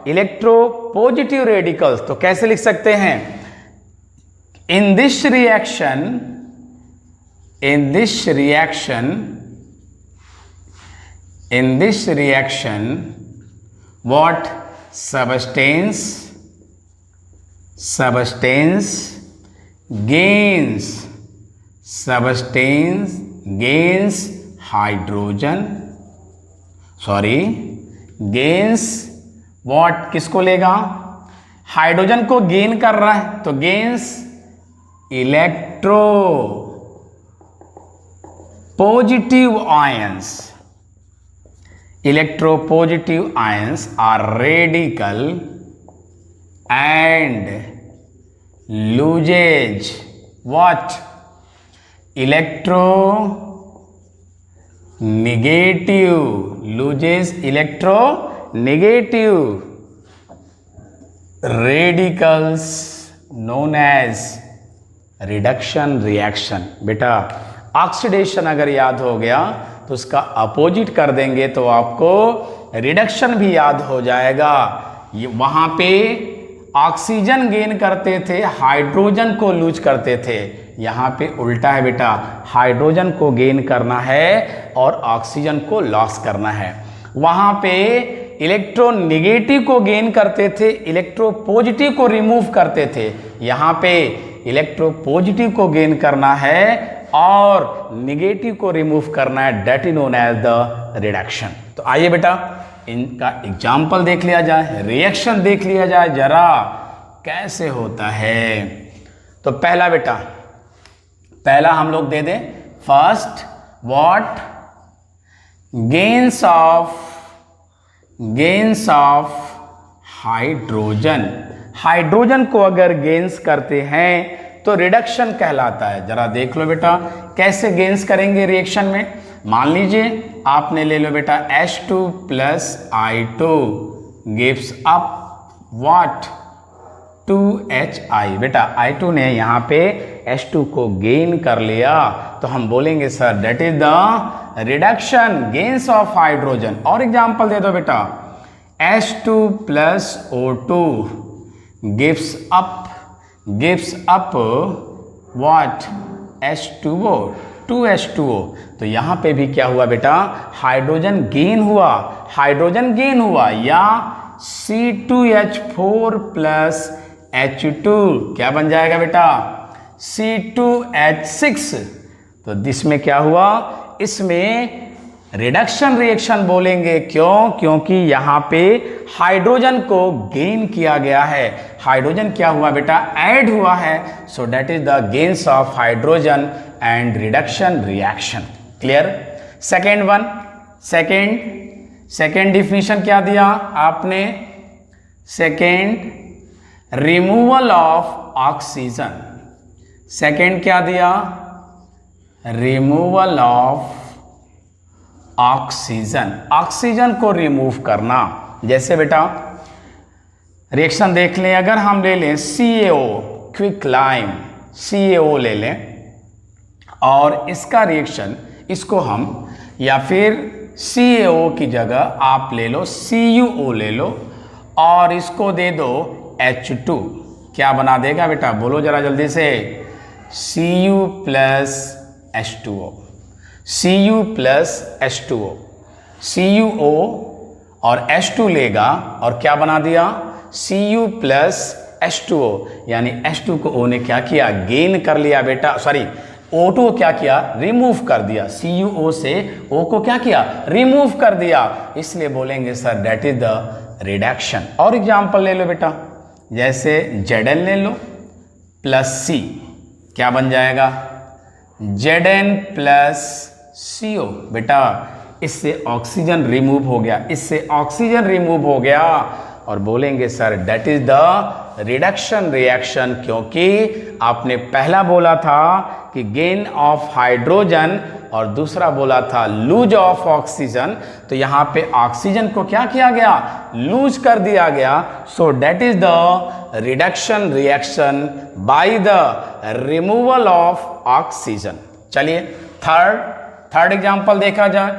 electropositive radicals. तो कैसे लिख सकते हैं, in this reaction what substance gains hydrogen, gains what, किसको लेगा, हाइड्रोजन को गेन कर रहा है तो gains electropositive ions are radical and loses what, electronegative radicals known as reduction reaction. बेटा ऑक्सीडेशन अगर याद हो गया तो उसका अपोजिट कर देंगे तो आपको रिडक्शन भी याद हो जाएगा। ये वहां पे ऑक्सीजन गेन करते थे, हाइड्रोजन को लूज करते थे। यहाँ पे उल्टा है बेटा, हाइड्रोजन को गेन करना है और ऑक्सीजन को लॉस करना है। वहाँ पे इलेक्ट्रोनेगेटिव को गेन करते थे, इलेक्ट्रोपॉजिटिव को रिमूव करते थे। यहाँ पे इलेक्ट्रोपॉजिटिव को गेन करना है और नेगेटिव को रिमूव करना है, that is known as the reduction. तो आइए बेटा इनका एग्जाम्पल देख लिया जाए, रिएक्शन देख लिया जाए जरा कैसे होता है। तो पहला बेटा, पहला हम लोग दे दें first, what gains of hydrogen. Hydrogen को अगर गेन्स करते हैं तो रिडक्शन कहलाता है। जरा देख लो बेटा कैसे गेन्स करेंगे रिएक्शन में। मान लीजिए आपने ले लो बेटा H2 plus I2 gives up what 2HI। बेटा I2 ने यहाँ पे H2 को गेन कर लिया तो हम बोलेंगे sir that is the reduction gains of hydrogen. और एग्जांपल दे दो बेटा H2 plus O2 gives up what H2O 2H2O। तो यहाँ पे भी क्या हुआ बेटा, हाइड्रोजन गेन हुआ या C2H4 प्लस H2 क्या बन जाएगा बेटा C2H6। तो इसमें क्या हुआ, इसमें रिडक्शन रिएक्शन बोलेंगे। क्यों? क्योंकि यहाँ पे हाइड्रोजन को गेन किया गया है, हाइड्रोजन क्या हुआ बेटा ऐड हुआ है। So that is the gains of hydrogen and reduction reaction. Clear? Second one, second definition क्या दिया आपने, second removal of oxygen. Second क्या दिया, रिमूवल ऑफ ऑक्सीजन, ऑक्सीजन को रिमूव करना। जैसे बेटा रिएक्शन देख लें, अगर हम ले लें CaO क्विक लाइम, CaO ले लें और इसका रिएक्शन इसको हम, या फिर CaO की जगह आप ले लो CuO ले लो और इसको दे दो H2, क्या बना देगा बेटा बोलो जरा जल्दी से, Cu plus H2O, Cu plus H2O, CuO और H2 लेगा और क्या बना दिया Cu प्लस H2O, यानी H2 को O ने क्या किया गेन कर लिया बेटा, सॉरी O2 क्या किया रिमूव कर दिया, CuO से O को क्या किया रिमूव कर दिया, इसलिए बोलेंगे sir that is the reduction. और एग्जांपल ले लो बेटा, जैसे Zn ले लो प्लस C, क्या बन जाएगा Zn प्लस CO। बेटा इससे ऑक्सीजन रिमूव हो गया, इससे ऑक्सीजन रिमूव हो गया और बोलेंगे sir that is the reduction reaction. क्योंकि आपने पहला बोला था कि गेन ऑफ हाइड्रोजन और दूसरा बोला था लूज ऑफ ऑक्सीजन, तो यहाँ पे ऑक्सीजन को क्या किया गया लूज कर दिया गया। So that is the reduction reaction by the removal of oxygen. चलिए थर्ड एग्जांपल देखा जाए।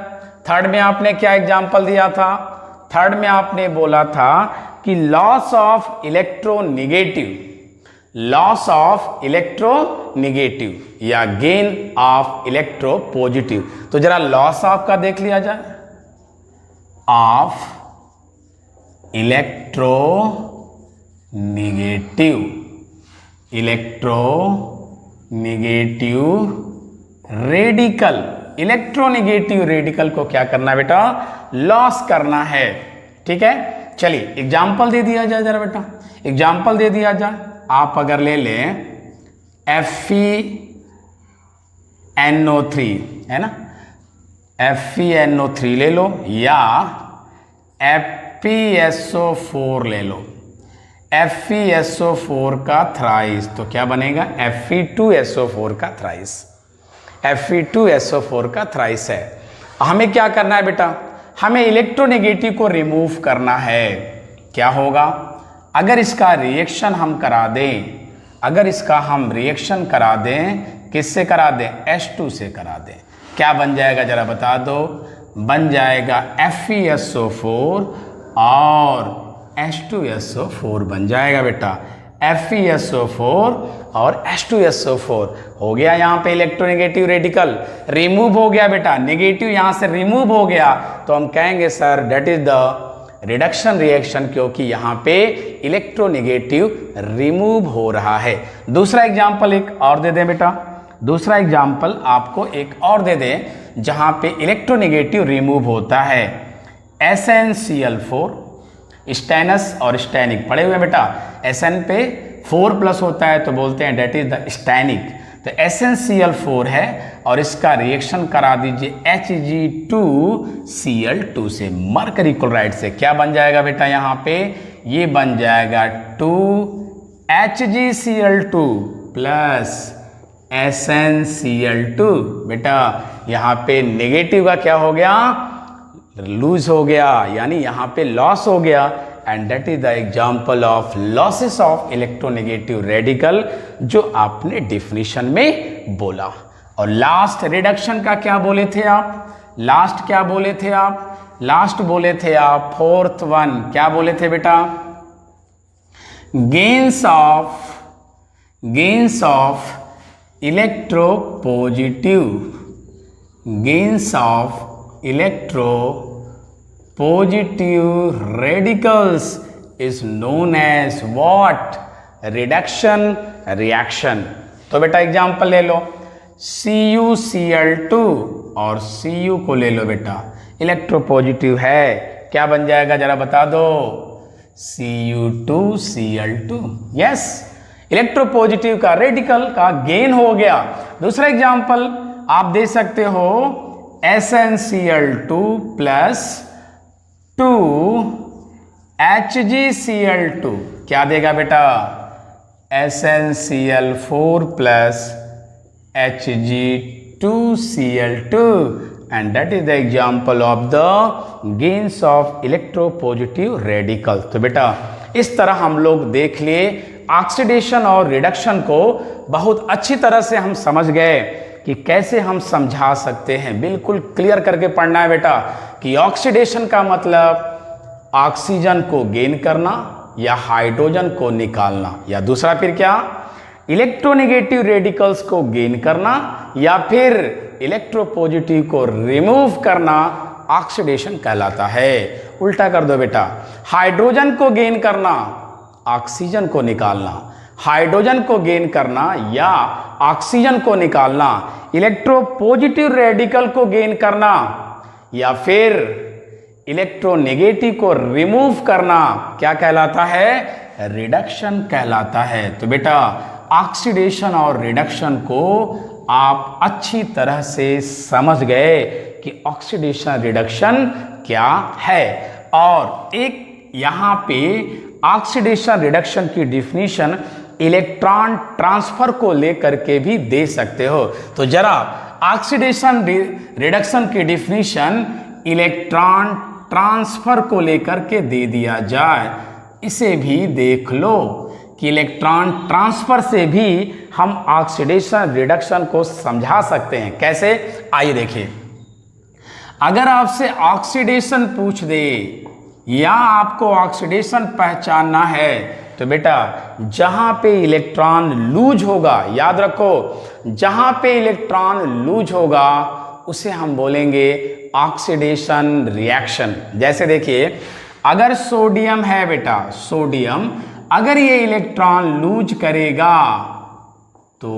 थर्ड में आपने क्या एग्जांपल दिया था, थर्ड में आपने बोला था कि लॉस ऑफ इलेक्ट्रोनेगेटिव या गेन ऑफ इलेक्ट्रोपॉजिटिव। तो जरा लॉस ऑफ का देख लिया जाए, of electronegative radical, electronegative radical को क्या करना बेटा लॉस करना है। ठीक है, चलिए एग्जाम्पल दे दिया जाए जरा बेटा, एग्जाम्पल दे दिया जाए। आप अगर ले लें FeNO3 है ना, FeNO3 ले लो या FeSO4 ले लो, FeSO4 का थ्राइस, तो क्या बनेगा Fe2SO4 का थ्राइस, Fe2SO4 का थ्राइस है। हमें क्या करना है बेटा, हमें इलेक्ट्रोनेगेटिव को रिमूव करना है। क्या होगा अगर इसका रिएक्शन हम करा दें, अगर इसका हम रिएक्शन करा दें, किससे करा दें H2 से करा दें, क्या बन जाएगा जरा बता दो, बन जाएगा FeSO4 और H2SO4 बन जाएगा बेटा। FeSO4 और H2SO4 हो गया। यहाँ पे इलेक्ट्रोनेगेटिव रेडिकल रिमूव हो गया बेटा, नेगेटिव यहाँ से रिमूव हो गया, तो हम कहेंगे sir that is the reduction reaction, क्योंकि यहाँ पे इलेक्ट्रोनेगेटिव रिमूव हो रहा है। दूसरा एग्जाम्पल एक और दे दें बेटा, दूसरा एग्जाम्पल आपको एक और दे दें जहाँ पे इलेक्ट्रोनेगेटिव रिमूव होता है। SnCl4, स्टेनस और स्टैनिक पढ़े हुए बेटा। Sn पे 4 प्लस होता है तो बोलते हैं डेट इज द स्टैनिक, तो SnCl4 है और इसका रिएक्शन करा दीजिए Hg2Cl2 से, मरकरी क्लोराइड से। क्या बन जाएगा बेटा यहाँ पे, ये बन जाएगा 2HgCl2 प्लस SnCl2। बेटा यहाँ पे नेगेटिव का क्या हो गया, लूज हो गया, यानी यहाँ पे लॉस हो गया, and that is the example of losses of electronegative radical जो आपने डिफिनीशन में बोला। और लास्ट रिडक्शन का क्या बोले थे आप, लास्ट क्या बोले थे आप, लास्ट बोले थे आप फोर्थ वन, क्या बोले थे बेटा, gains of electropositive, gains of electropositive radicals is known as what, reduction reaction। तो बेटा एग्जाम्पल ले लो, CuCl2 और Cu को ले लो बेटा, इलेक्ट्रोपॉजिटिव है, क्या बन जाएगा जरा बता दो, Cu2Cl2। यस, इलेक्ट्रोपॉजिटिव का रेडिकल का गेन हो गया। दूसरा एग्जाम्पल आप दे सकते हो SnCl2 प्लस 2HgCl2, क्या देगा बेटा, SnCl4 plus Hg2Cl2, and that is the example of the gains of electropositive radical. तो बेटा इस तरह हम लोग देख लिए ऑक्सीडेशन और रिडक्शन को बहुत अच्छी तरह से हम समझ गए कि कैसे हम समझा सकते हैं। बिल्कुल क्लियर करके पढ़ना है बेटा कि ऑक्सीडेशन का मतलब ऑक्सीजन को गेन करना या हाइड्रोजन को निकालना, या दूसरा फिर क्या, इलेक्ट्रोनेगेटिव रेडिकल्स को गेन करना या फिर इलेक्ट्रोपॉजिटिव को रिमूव करना ऑक्सीडेशन कहलाता है। उल्टा कर दो बेटा, हाइड्रोजन को गेन करना, ऑक्सीजन को निकालना, हाइड्रोजन को गेन करना या ऑक्सीजन को निकालना, इलेक्ट्रोपॉजिटिव रेडिकल को गेन करना या फिर इलेक्ट्रोनेगेटिव को रिमूव करना क्या कहलाता है, रिडक्शन कहलाता है। तो बेटा ऑक्सीडेशन और रिडक्शन को आप अच्छी तरह से समझ गए कि ऑक्सीडेशन रिडक्शन क्या है। और एक यहाँ पे ऑक्सीडेशन रिडक्शन की डिफिनीशन इलेक्ट्रॉन ट्रांसफर को लेकर के भी दे सकते हो। तो जरा ऑक्सीडेशन रिडक्शन की डिफिनीशन इलेक्ट्रॉन ट्रांसफर को लेकर के दे दिया जाए, इसे भी देख लो कि इलेक्ट्रॉन ट्रांसफर से भी हम ऑक्सीडेशन रिडक्शन को समझा सकते हैं। कैसे, आइए देखिए। अगर आपसे ऑक्सीडेशन पूछ दे या आपको ऑक्सीडेशन पहचानना है तो बेटा जहां पे इलेक्ट्रॉन लूज होगा, याद रखो जहां पे इलेक्ट्रॉन लूज होगा उसे हम बोलेंगे ऑक्सीडेशन रिएक्शन। जैसे देखिए अगर सोडियम है बेटा, सोडियम अगर ये इलेक्ट्रॉन लूज करेगा तो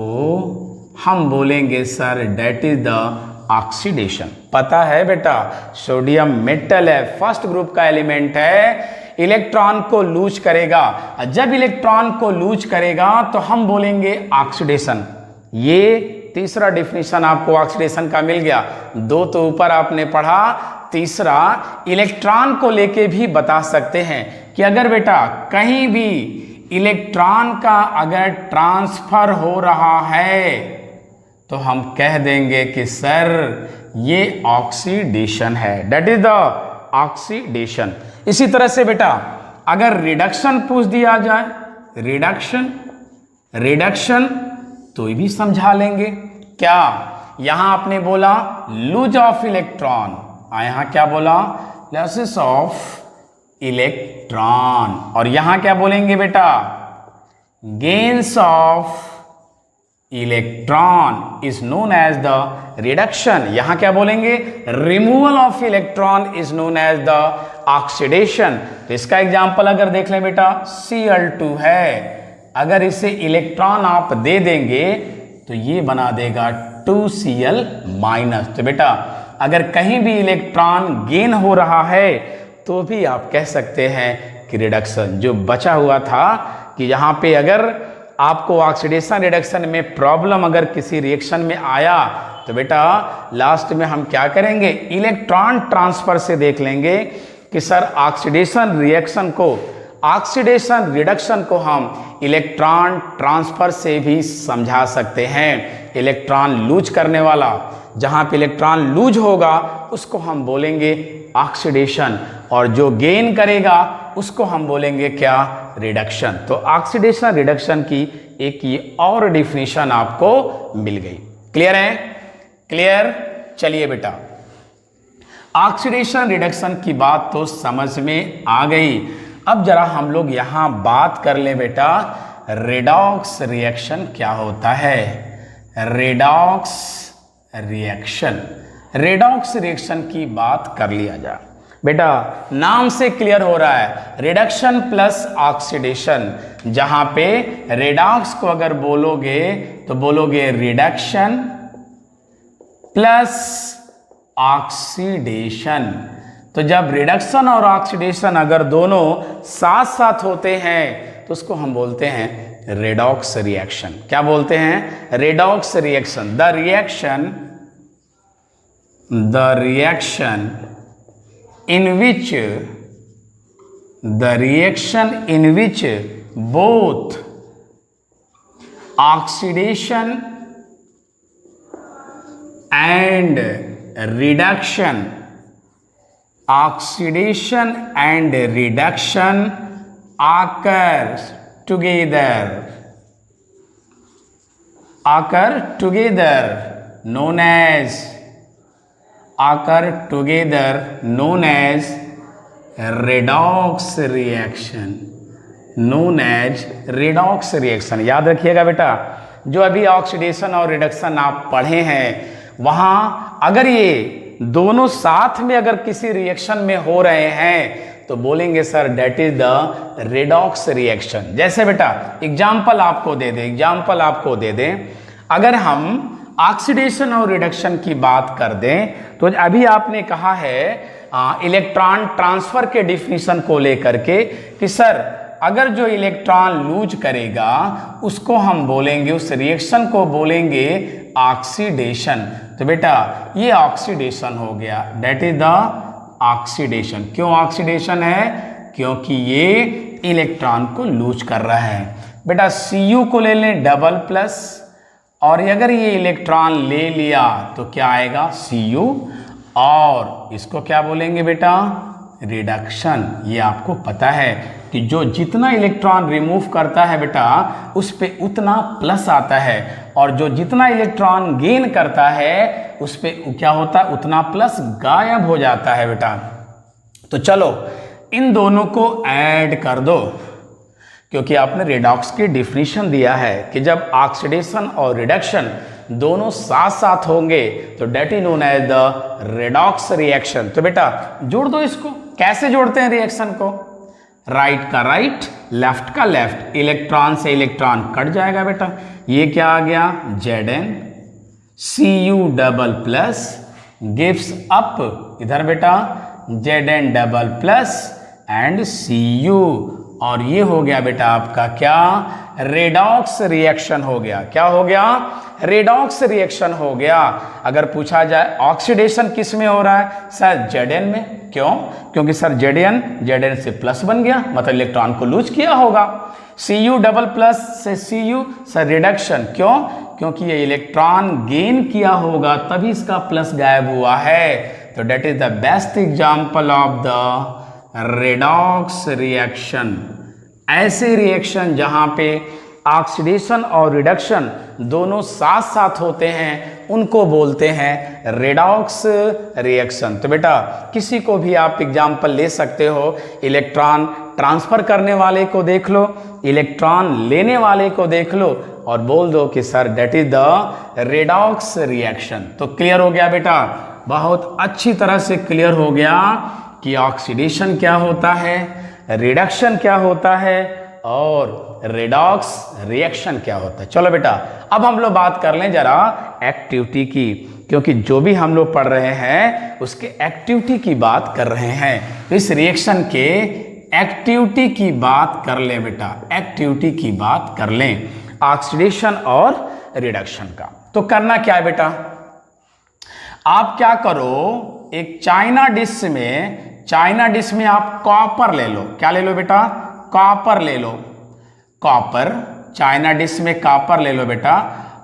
हम बोलेंगे sir that is the oxidation. पता है बेटा सोडियम मेटल है, फर्स्ट ग्रुप का एलिमेंट है, इलेक्ट्रॉन को लूज करेगा। जब इलेक्ट्रॉन को लूज करेगा तो हम बोलेंगे ऑक्सीडेशन। ये तीसरा डिफिनीशन आपको ऑक्सीडेशन का मिल गया। दो तो ऊपर आपने पढ़ा, तीसरा इलेक्ट्रॉन को लेके भी बता सकते हैं कि अगर बेटा कहीं भी इलेक्ट्रॉन का अगर ट्रांसफर हो रहा है तो हम कह देंगे कि सर ये ऑक्सीडेशन है, दैट इज द ऑक्सीडेशन। इसी तरह से बेटा अगर रिडक्शन पूछ दिया जाए, रिडक्शन तो ये भी समझा लेंगे। क्या यहां आपने बोला लूज ऑफ इलेक्ट्रॉन, यहां क्या बोला, लॉसेस ऑफ इलेक्ट्रॉन। और यहां क्या बोलेंगे बेटा, gains of electron is known as the reduction. यहां क्या बोलेंगे, removal of electron is known as the oxidation. तो इसका एग्जांपल अगर देख लें बेटा, Cl2 है, अगर इसे इलेक्ट्रॉन आप दे देंगे तो ये बना देगा 2Cl माइनस। तो बेटा अगर कहीं भी इलेक्ट्रॉन गेन हो रहा है तो भी आप कह सकते हैं कि रिडक्शन। जो बचा हुआ था कि यहाँ पे अगर आपको ऑक्सीडेशन रिडक्शन में प्रॉब्लम अगर किसी रिएक्शन में आया तो बेटा लास्ट में हम क्या करेंगे, इलेक्ट्रॉन ट्रांसफर से देख लेंगे कि सर ऑक्सीडेशन रिएक्शन को, ऑक्सीडेशन रिडक्शन को हम इलेक्ट्रॉन ट्रांसफर से भी समझा सकते हैं। इलेक्ट्रॉन लूज करने वाला, जहाँ पे इलेक्ट्रॉन लूज होगा उसको हम बोलेंगे ऑक्सीडेशन, और जो गेन करेगा उसको हम बोलेंगे क्या, रिडक्शन। तो ऑक्सीडेशन रिडक्शन की एक ये और डिफिनीशन आपको मिल गई। क्लियर है, क्लियर। चलिए बेटा ऑक्सीडेशन रिडक्शन की बात तो समझ में आ गई। अब जरा हम लोग यहां बात कर लें बेटा, रेडॉक्स रिएक्शन क्या होता है। रेडॉक्स रिएक्शन, रेडॉक्स रिएक्शन की बात कर लिया जाए बेटा। नाम से क्लियर हो रहा है, रिडक्शन प्लस ऑक्सीडेशन। जहां पे रेडॉक्स को अगर बोलोगे तो बोलोगे रिडक्शन प्लस ऑक्सीडेशन। तो जब रिडक्शन और ऑक्सीडेशन अगर दोनों साथ साथ होते हैं तो उसको हम बोलते हैं रेडॉक्स रिएक्शन। क्या बोलते हैं, redox reaction. The reaction in which both oxidation and reduction occur known as redox reaction। याद रखिएगा बेटा, जो अभी ऑक्सीडेशन और रिडक्शन आप पढ़े हैं वहां अगर ये दोनों साथ में अगर किसी रिएक्शन में हो रहे हैं तो बोलेंगे sir that is the redox reaction. जैसे बेटा एग्जाम्पल आपको दे दें, अगर हम ऑक्सीडेशन और रिडक्शन की बात कर दें तो अभी आपने कहा है इलेक्ट्रॉन ट्रांसफर के डिफिनीशन को लेकर के कि सर अगर जो इलेक्ट्रॉन लूज करेगा उसको हम बोलेंगे, उस रिएक्शन को बोलेंगे ऑक्सीडेशन। तो बेटा ये ऑक्सीडेशन हो गया, डेट इज द ऑक्सीडेशन। क्यों ऑक्सीडेशन है, क्योंकि ये इलेक्ट्रॉन को लूज कर रहा है। बेटा Cu को ले लें डबल प्लस, और अगर ये इलेक्ट्रॉन ले लिया तो क्या आएगा Cu, और इसको क्या बोलेंगे बेटा, रिडक्शन। ये आपको पता है कि जो जितना इलेक्ट्रॉन रिमूव करता है बेटा उस पे उतना प्लस आता है, और जो जितना इलेक्ट्रॉन गेन करता है उस पे क्या होता है, उतना प्लस गायब हो जाता है बेटा। तो चलो इन दोनों को ऐड कर दो, क्योंकि आपने रेडॉक्स की डिफिनीशन दिया है कि जब ऑक्सीडेशन और रिडक्शन दोनों साथ साथ होंगे तो that is known as the redox reaction. तो बेटा जोड़ दो इसको। कैसे जोड़ते हैं रिएक्शन को, राइट का राइट, लेफ्ट का लेफ्ट, इलेक्ट्रॉन से इलेक्ट्रॉन कट जाएगा बेटा। ये क्या आ गया, Zn Cu double plus gives up, इधर बेटा Zn double plus and Cu, और ये हो गया बेटा आपका क्या, रेडॉक्स रिएक्शन हो गया। क्या हो गया, रेडॉक्स रिएक्शन हो गया। अगर पूछा जाए ऑक्सीडेशन किस में हो रहा है, सर Zn में। क्यों, क्योंकि सर Zn से प्लस बन गया, मतलब इलेक्ट्रॉन को लूज किया होगा। Cu डबल प्लस से Cu, सर रिडक्शन। क्यों, क्योंकि ये इलेक्ट्रॉन गेन किया होगा तभी इसका प्लस गायब हुआ है। तो that is the best example of the redox reaction. ऐसे रिएक्शन जहां पे ऑक्सीडेशन और रिडक्शन दोनों साथ साथ होते हैं, उनको बोलते हैं रेडॉक्स रिएक्शन। तो बेटा किसी को भी आप एग्जाम्पल ले सकते हो, इलेक्ट्रॉन ट्रांसफर करने वाले को देख लो, इलेक्ट्रॉन लेने वाले को देख लो और बोल दो कि sir that is the redox reaction. तो क्लियर हो गया बेटा, बहुत अच्छी तरह से क्लियर हो गया कि ऑक्सीडेशन क्या होता है, रिडक्शन क्या होता है और रेडॉक्स रिएक्शन क्या होता है। चलो बेटा अब हम लोग बात कर लें जरा एक्टिविटी की, क्योंकि जो भी हम लोग पढ़ रहे हैं उसके एक्टिविटी की बात कर रहे हैं। तो इस रिएक्शन के एक्टिविटी की बात कर लें बेटा, एक्टिविटी की बात कर लें ऑक्सीडेशन और रिडक्शन का। तो करना क्या है बेटा, आप क्या करो, एक चाइना डिश में आप कॉपर ले लो। क्या ले लो बेटा, कॉपर ले लो, कॉपर, चाइना डिश में कॉपर ले लो बेटा,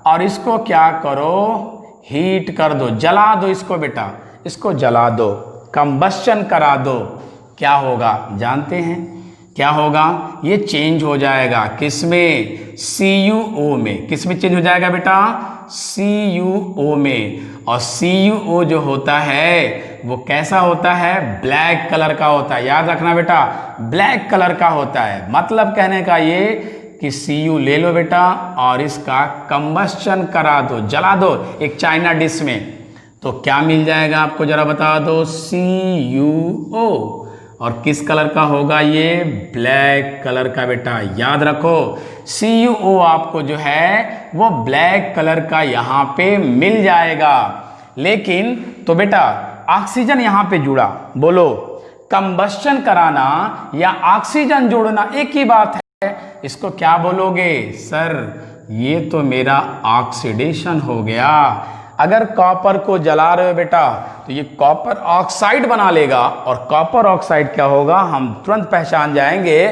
और इसको क्या करो, हीट कर दो, जला दो इसको बेटा, इसको जला दो, कंबस्शन करा दो। क्या होगा जानते हैं, क्या होगा, ये चेंज हो जाएगा किसमें, CuO में। किसमें चेंज हो जाएगा बेटा, CuO में। और CuO जो होता है वो कैसा होता है, ब्लैक कलर का होता है। याद रखना बेटा, ब्लैक कलर का होता है। मतलब कहने का ये कि Cu ले लो बेटा और इसका कंबस्शन करा दो, जला दो एक चाइना डिश में, तो क्या मिल जाएगा आपको जरा बता दो, CuO। और किस कलर का होगा ये, ब्लैक कलर का बेटा। याद रखो CuO आपको जो है वो ब्लैक कलर का यहाँ पे मिल जाएगा। लेकिन तो बेटा ऑक्सीजन यहाँ पे जुड़ा, बोलो कंबस्शन कराना या ऑक्सीजन जोड़ना एक ही बात है, इसको क्या बोलोगे, सर ये तो मेरा ऑक्सीडेशन हो गया। अगर कॉपर को जला रहे हो बेटा तो ये कॉपर ऑक्साइड बना लेगा, और कॉपर ऑक्साइड क्या होगा हम तुरंत पहचान जाएंगे,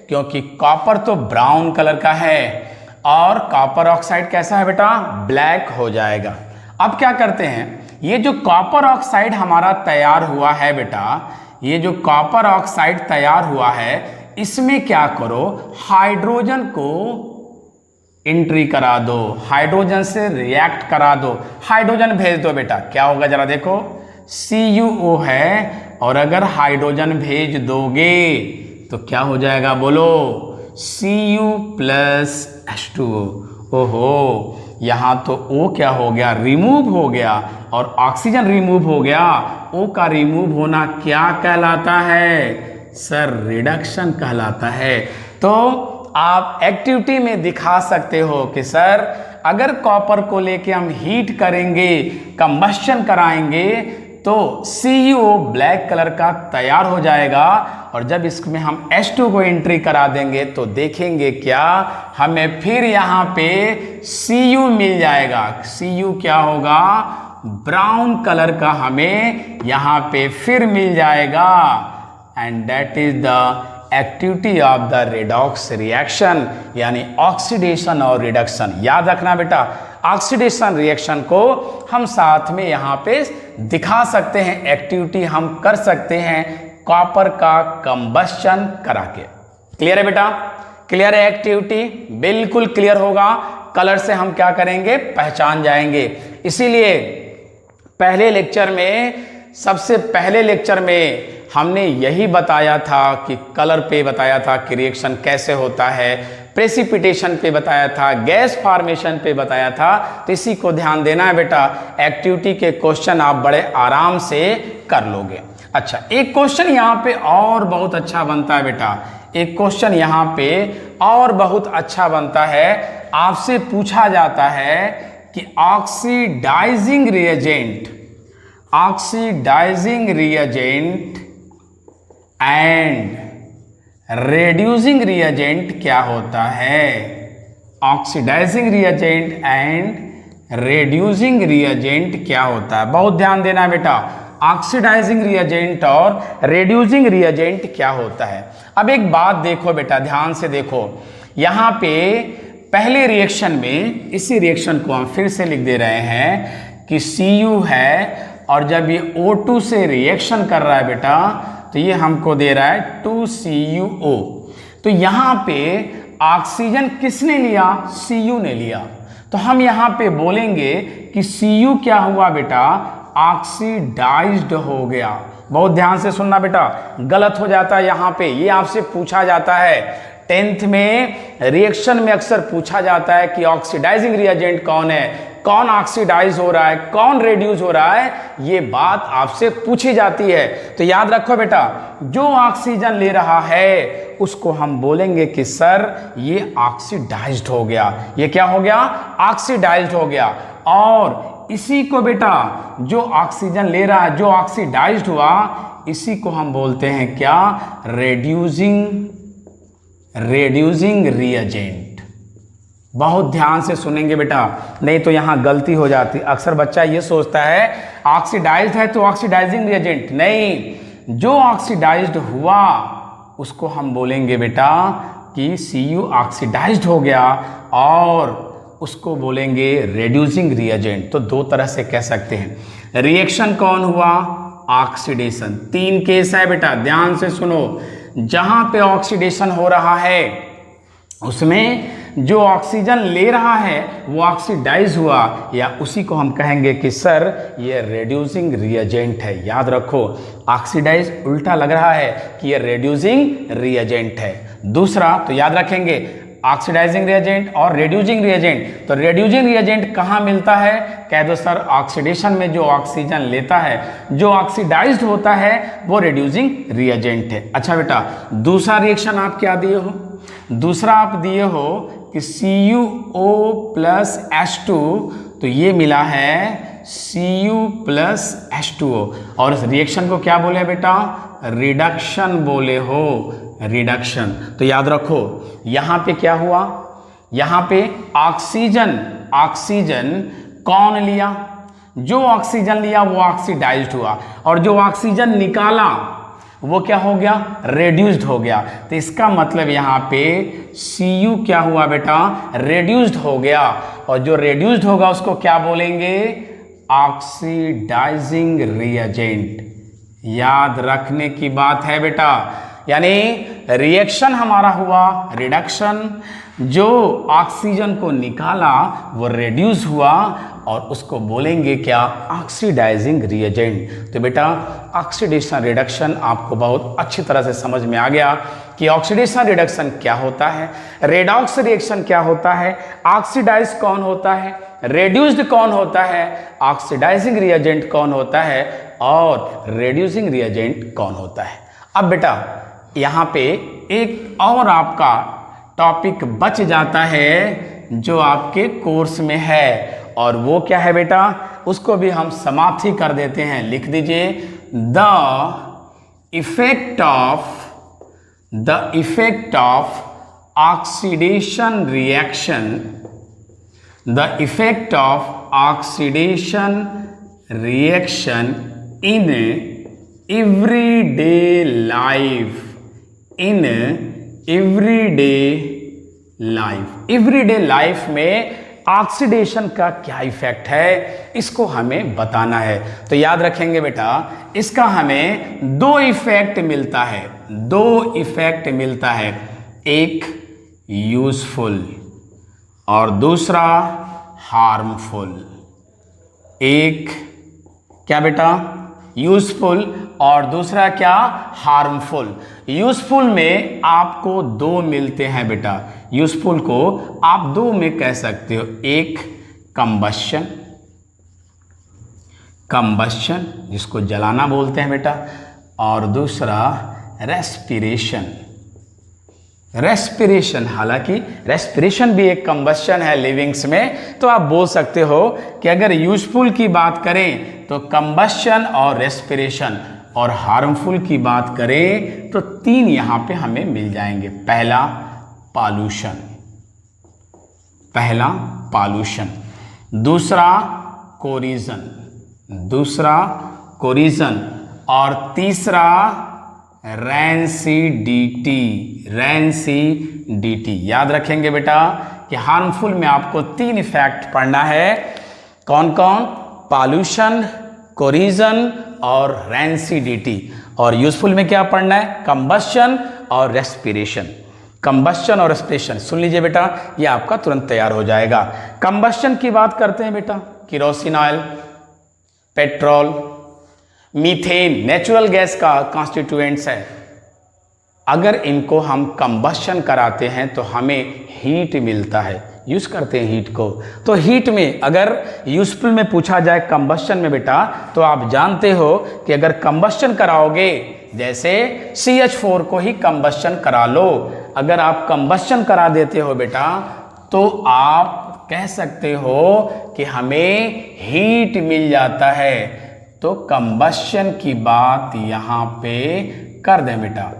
क्योंकि कॉपर तो ब्राउन कलर का है और कॉपर ऑक्साइड कैसा है बेटा, ब्लैक हो जाएगा। अब क्या करते हैं, ये जो कॉपर ऑक्साइड हमारा तैयार हुआ है बेटा, ये जो कॉपर ऑक्साइड तैयार हुआ है इसमें क्या करो, हाइड्रोजन को एंट्री करा दो, हाइड्रोजन से रिएक्ट करा दो, हाइड्रोजन भेज दो बेटा। क्या होगा जरा देखो, CuO है और अगर हाइड्रोजन भेज दोगे तो क्या हो जाएगा बोलो, Cu प्लस H2O। ओहो, यहाँ तो O क्या हो गया, रिमूव हो गया, और ऑक्सीजन रिमूव हो गया। O का रिमूव होना क्या कहलाता है, सर रिडक्शन कहलाता है। तो आप एक्टिविटी में दिखा सकते हो कि सर अगर कॉपर को लेके हम हीट करेंगे, कंबस्शन कराएंगे, तो CuO ब्लैक कलर का तैयार हो जाएगा, और जब इसमें हम H2 को एंट्री करा देंगे तो देखेंगे क्या, हमें फिर यहाँ पे Cu मिल जाएगा। Cu क्या होगा, ब्राउन कलर का हमें यहाँ पे फिर मिल जाएगा। And that is the activity of the redox reaction, यानी ऑक्सीडेशन और रिडक्शन। याद रखना बेटा, ऑक्सीडेशन रिएक्शन को हम साथ में यहाँ पे दिखा सकते हैं, एक्टिविटी हम कर सकते हैं कॉपर का कंबस्शन करा के। क्लियर है बेटा, क्लियर है एक्टिविटी, बिल्कुल क्लियर होगा। कलर से हम क्या करेंगे, पहचान जाएंगे। इसीलिए पहले लेक्चर में, सबसे पहले लेक्चर में हमने यही बताया था कि कलर पे बताया था कि रिएक्शन कैसे होता है, प्रेसिपिटेशन पे बताया था, गैस फॉर्मेशन पे बताया था। तो इसी को ध्यान देना है बेटा, एक्टिविटी के क्वेश्चन आप बड़े आराम से कर लोगे। अच्छा, एक क्वेश्चन यहाँ पे और बहुत अच्छा बनता है बेटा, एक क्वेश्चन यहाँ पे और बहुत अच्छा बनता है। आपसे पूछा जाता है कि oxidizing reagent and reducing reagent क्या होता है। Oxidizing reagent and reducing reagent क्या होता है, बहुत ध्यान देना है बेटा। ऑक्सीडाइजिंग रिएजेंट और रेड्यूसिंग रिएजेंट क्या होता है। अब एक बात देखो बेटा, ध्यान से देखो, यहाँ पे पहले रिएक्शन में, इसी रिएक्शन को हम फिर से लिख दे रहे हैं कि Cu है, और जब ये O2 से रिएक्शन कर रहा है बेटा तो ये हमको दे रहा है 2CuO। तो यहाँ पे ऑक्सीजन किसने लिया? Cu ने लिया। तो हम यहां पे बोलेंगे कि Cu क्या हुआ बेटा? ऑक्सीडाइज्ड हो गया। बहुत ध्यान से सुनना बेटा, गलत हो जाता है यहां पे, ये आपसे पूछा जाता है 10th में रिएक्शन में अक्सर पूछा जाता है कि ऑक्सीडाइजिंग रिएजेंट कौन है, कौन ऑक्सीडाइज हो रहा है, कौन रेड्यूस हो रहा है, ये बात आपसे पूछी जाती है। तो याद रखो बेटा, जो ऑक्सीजन ले रहा है उसको हम बोलेंगे कि सर ये ऑक्सीडाइज्ड हो गया। ये क्या हो गया? ऑक्सीडाइज्ड हो गया। और इसी को बेटा, जो ऑक्सीजन ले रहा है, जो ऑक्सीडाइज्ड हुआ, इसी को हम बोलते हैं क्या? Reducing reagent. बहुत ध्यान से सुनेंगे बेटा, नहीं तो यहां गलती हो जाती। अक्सर बच्चा ये सोचता है ऑक्सीडाइज्ड है तो ऑक्सीडाइजिंग रिएजेंट, नहीं, जो ऑक्सीडाइज्ड हुआ उसको हम बोलेंगे बेटा कि Cu ऑक्सीडाइज्ड हो गया, और उसको बोलेंगे रेड्यूसिंग रिएजेंट। तो दो तरह से कह सकते हैं। रिएक्शन कौन हुआ? ऑक्सीडेशन। 3 केस है बेटा, ध्यान से सुनो। जहां पे ऑक्सीडेशन हो रहा है उसमें जो ऑक्सीजन ले रहा है वो ऑक्सीडाइज हुआ, या उसी को हम कहेंगे कि सर ये रेड्यूसिंग रिएजेंट है। याद रखो, ऑक्सीडाइज उल्टा लग रहा है कि ये रेड्यूसिंग रिएजेंट है। दूसरा तो याद रखेंगे, ऑक्सीडाइजिंग रिएजेंट और रेड्यूसिंग रिएजेंट। तो रेड्यूसिंग रिएजेंट कहाँ मिलता है? कह दो सर, ऑक्सीडेशन में जो ऑक्सीजन लेता है, जो ऑक्सीडाइज्ड होता है, वो रेड्यूसिंग रिएजेंट है। अच्छा बेटा, दूसरा रिएक्शन आप क्या दिए हो? दूसरा आप दिए हो कि CuO प्लस H2, तो ये मिला है Cu प्लस H2O, और इस रिएक्शन को क्या बोले बेटा? रिडक्शन बोले हो, रिडक्शन। तो याद रखो, यहां पे क्या हुआ? यहां पे ऑक्सीजन कौन लिया? जो ऑक्सीजन लिया वो ऑक्सीडाइज्ड हुआ, और जो ऑक्सीजन निकाला वो क्या हो गया? रेड्यूस्ड हो गया। तो इसका मतलब यहाँ पे Cu क्या हुआ बेटा? रेड्यूस्ड हो गया, और जो रेड्यूस्ड होगा उसको क्या बोलेंगे? Oxidizing reagent. याद रखने की बात है बेटा, यानी रिएक्शन हमारा हुआ रिडक्शन, जो ऑक्सीजन को निकाला वो रेड्यूस हुआ, और उसको बोलेंगे क्या? Oxidizing reagent. तो बेटा, ऑक्सीडेशन रिडक्शन आपको बहुत अच्छी तरह से समझ में आ गया कि ऑक्सीडेशन रिडक्शन क्या होता है, रेडॉक्स रिएक्शन क्या होता है, ऑक्सीडाइज कौन होता है, रेड्यूस्ड कौन होता है, ऑक्सीडाइजिंग रिएजेंट कौन होता है, और रेड्यूसिंग रिएजेंट कौन होता है। अब बेटा, यहाँ पे एक और आपका टॉपिक बच जाता है जो आपके कोर्स में है, और वो क्या है बेटा? उसको भी हम समाप्त ही कर देते हैं। लिख दीजिए, the effect of oxidation reaction, the effect of oxidation reaction in everyday life, in everyday life. Everyday life में ऑक्सीडेशन का क्या इफेक्ट है, इसको हमें बताना है। तो याद रखेंगे बेटा, इसका हमें 2 इफेक्ट मिलता है, 2 इफेक्ट मिलता है, एक यूजफुल और दूसरा हार्मफुल। एक क्या बेटा? यूजफुल, और दूसरा क्या? हार्मफुल। यूजफुल में आपको 2 मिलते हैं बेटा, यूजफुल को आप 2 में कह सकते हो। एक कंबस्शन जिसको जलाना बोलते हैं बेटा, और दूसरा रेस्पिरेशन। हालांकि रेस्पिरेशन भी एक कंबस्शन है लिविंग्स में। तो आप बोल सकते हो कि अगर यूजफुल की बात करें तो कंबस्शन और रेस्पिरेशन, और हार्मफुल की बात करें तो 3 यहां पे हमें मिल जाएंगे। पहला पॉल्यूशन, दूसरा कोरिजन, और तीसरा रैंसिडिटी। याद रखेंगे बेटा कि हार्मफुल में आपको 3 इफेक्ट पढ़ना है। कौन कौन? पॉल्यूशन, कोरिजन और रैंसिडिटी। और यूजफुल में क्या पढ़ना है? कंबस्शन और रेस्पिरेशन। कंबस्शन और रेस्पिरेशन, सुन लीजिए बेटा, ये आपका तुरंत तैयार हो जाएगा। कंबस्शन की बात करते हैं बेटा, kerosene oil, petrol, methane natural gas का कॉन्स्टिट्यूएंट्स है। अगर इनको हम कंबस्शन कराते हैं तो हमें हीट मिलता है, यूज करते हैं हीट को। तो हीट में अगर यूजफुल में पूछा जाए कंबस्शन में बेटा, तो आप जानते हो कि अगर कंबस्शन कराओगे, जैसे CH4 को ही कंबस्शन करा लो, अगर आप कंबस्शन करा देते हो बेटा, तो आप कह सकते हो कि हमें हीट मिल जाता है। तो कंबस्शन की बात यहाँ पे कर दें बेटा।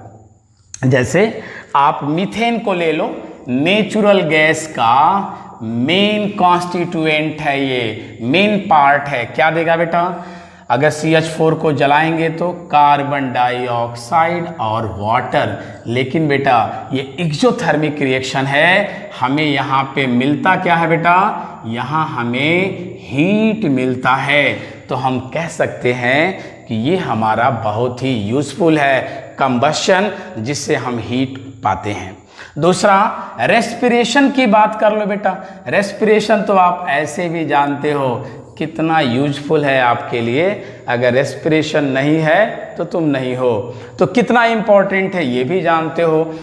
जैसे आप मीथेन को ले लो, नेचुरल गैस का मेन कॉन्स्टिट्यूएंट है, ये मेन पार्ट है। क्या देगा बेटा? अगर CH4 को जलाएंगे तो कार्बन डाइऑक्साइड और वाटर। लेकिन बेटा ये एक्सोथर्मिक रिएक्शन है, हमें यहाँ पे मिलता क्या है बेटा? यहाँ हमें हीट मिलता है। तो हम कह सकते हैं कि ये हमारा बहुत ही यूजफुल है कंबस्शन, जिससे हम हीट पाते हैं। दूसरा, रेस्पिरेशन की बात कर लो बेटा। रेस्पिरेशन तो आप ऐसे भी जानते हो कितना यूजफुल है आपके लिए। अगर रेस्पिरेशन नहीं है तो तुम नहीं हो। तो कितना इंपॉर्टेंट है ये भी जानते हो।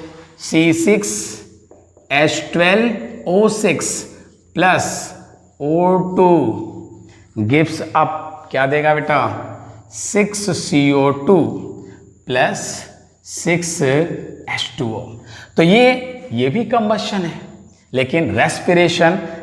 C6H12O6 plus O2 gives up, क्या देगा बेटा? 6CO2 plus 6H2O। तो ये भी कंबस्शन है। लेकिन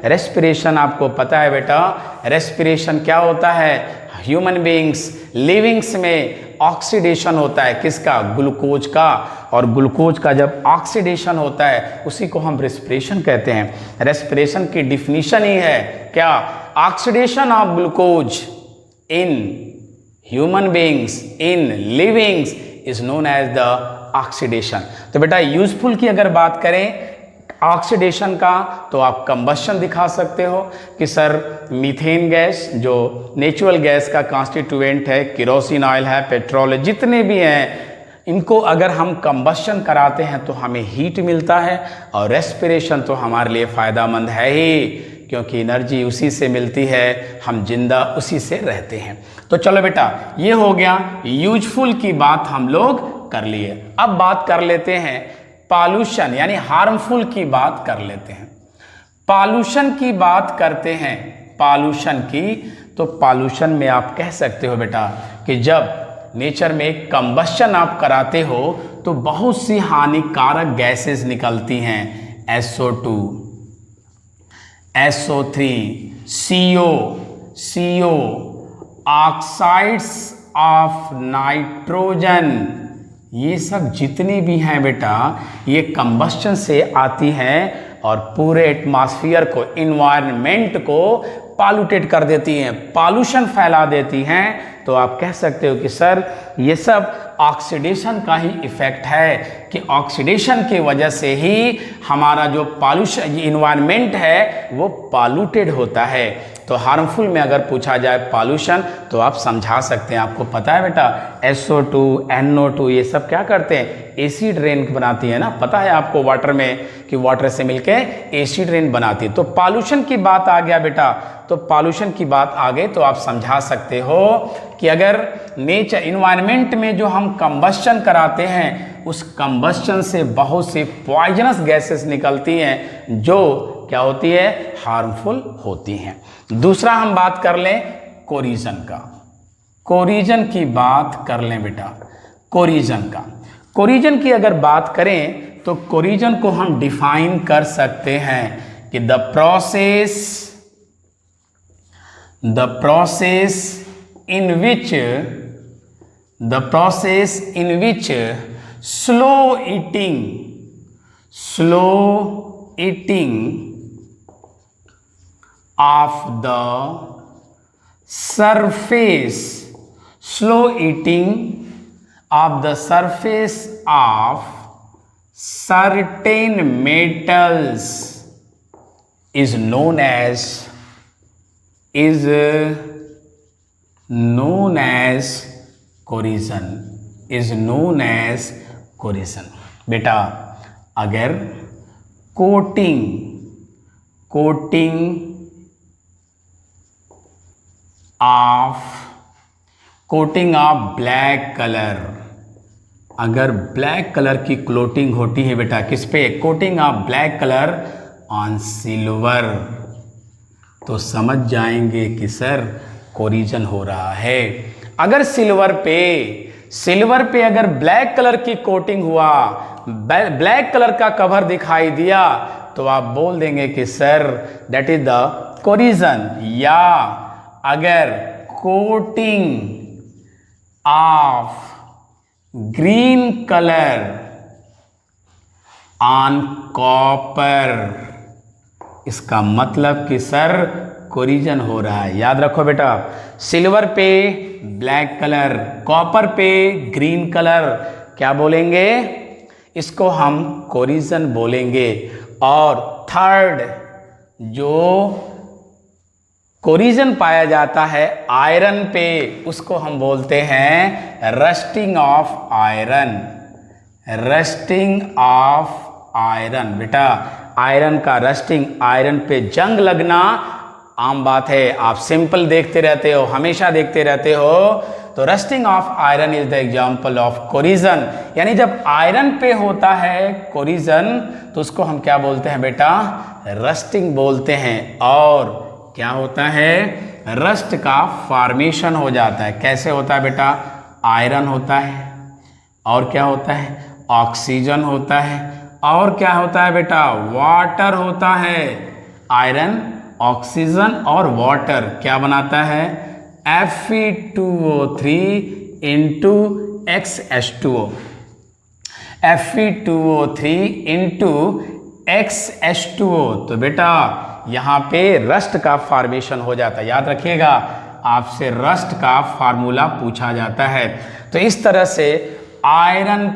रेस्पिरेशन आपको पता है बेटा, रेस्पिरेशन क्या होता है? ह्यूमन बीइंग्स लिविंग्स में ऑक्सीडेशन होता है, किसका? ग्लूकोज का। और ग्लूकोज का जब ऑक्सीडेशन होता है उसी को हम रेस्पिरेशन कहते हैं। रेस्पिरेशन की डिफिनीशन ही है क्या? Oxidation of glucose in human beings in livings is known as the oxidation. तो बेटा यूजफुल की अगर बात करें ऑक्सीडेशन का, तो आप कंबस्शन दिखा सकते हो कि सर मीथेन गैस जो नेचुरल गैस का कॉन्स्टिट्यूएंट है, केरोसिन ऑयल है, पेट्रोल है, जितने भी हैं, इनको अगर हम कंबस्शन कराते हैं तो हमें हीट मिलता है। और रेस्पिरेशन तो हमारे लिए फ़ायदेमंद है ही, क्योंकि एनर्जी उसी से मिलती है, हम जिंदा उसी से रहते हैं। तो चलो बेटा, ये हो गया यूजफुल की बात हम लोग कर लिए। अब बात कर लेते हैं पॉल्यूशन यानी हार्मफुल की बात कर लेते हैं। पॉल्यूशन की बात करते हैं, पॉल्यूशन की, तो पॉल्यूशन में आप कह सकते हो बेटा कि जब नेचर में कंबस्शन आप कराते हो तो बहुत सी हानिकारक गैसेस निकलती हैं। SO2, SO3, CO, oxides of nitrogen, ये सब जितनी भी हैं बेटा, ये कंबस्शन से आती हैं और पूरे एटमॉस्फेयर को, इन्वायरमेंट को पॉल्यूटेट कर देती हैं, पॉल्यूशन फैला देती हैं। तो आप कह सकते हो कि सर ये सब ऑक्सीडेशन का ही इफेक्ट है, कि ऑक्सीडेशन की वजह से ही हमारा जो पॉल्यूशन इन्वायरमेंट है वो पॉल्यूटेड होता है। तो हार्मफुल में अगर पूछा जाए पॉल्यूशन तो आप समझा सकते हैं। आपको पता है बेटा SO2, NO2 ये सब क्या करते हैं? एसिड रेन बनाती है ना, पता है आपको वाटर में कि वाटर से मिलके एसिड रेन बनाती है। तो पॉल्यूशन की बात आ गया बेटा, तो पॉल्यूशन की बात आ गई तो आप समझा सकते हो कि अगर नेचर इन्वायरमेंट में जो हम कंबस्शन कराते हैं उस कंबस्शन से बहुत सी पॉइजनस गैसेस निकलती हैं जो क्या होती है? हार्मफुल होती हैं। दूसरा हम बात कर लें कोरिजन का। कोरिजन की बात कर लें बेटा, कोरिजन का। कोरिजन की अगर बात करें तो कोरिजन को हम डिफाइन कर सकते हैं कि the process in which slow eating of the surface, slow eating of the surface of certain metals is known as corrosion, बेटा अगर कोटिंग ऑफ ब्लैक कलर, अगर ब्लैक कलर की क्लोटिंग होती है बेटा किस पे, coating of black colour on silver, तो समझ जाएंगे कि सर कोरिजन हो रहा है। अगर सिल्वर पे अगर ब्लैक कलर की कोटिंग हुआ, ब्लैक कलर का कवर दिखाई दिया, तो आप बोल देंगे कि sir that is the corrosion. या अगर coating of green colour on copper, इसका मतलब कि सर कोरिजन हो रहा है। याद रखो बेटा, सिल्वर पे ब्लैक कलर, कॉपर पे ग्रीन कलर, क्या बोलेंगे, इसको हम कोरिजन बोलेंगे। और थर्ड जो कोरिजन पाया जाता है आयरन पे, उसको हम बोलते हैं rusting of iron, rusting of iron. बेटा आयरन का रस्टिंग, आयरन पे जंग लगना आम बात है, आप सिंपल देखते रहते हो, हमेशा देखते रहते हो, तो rusting of iron is the example of corrosion. यानी जब आयरन पे होता है कोरिजन तो उसको हम क्या बोलते हैं बेटा, रस्टिंग बोलते हैं। और क्या होता है, रस्ट का फॉर्मेशन हो जाता है। कैसे होता है बेटा, आयरन होता है और क्या होता है, ऑक्सीजन होता है और क्या होता है बेटा, वाटर होता है। आयरन, ऑक्सीजन और वाटर क्या बनाता है, Fe2O3 into XH2O, Fe2O3 into XH2O। तो बेटा यहाँ पे रस्ट का फॉर्मेशन हो जाता है। याद रखिएगा, आपसे रस्ट का फार्मूला पूछा जाता है। तो इस तरह से आयरन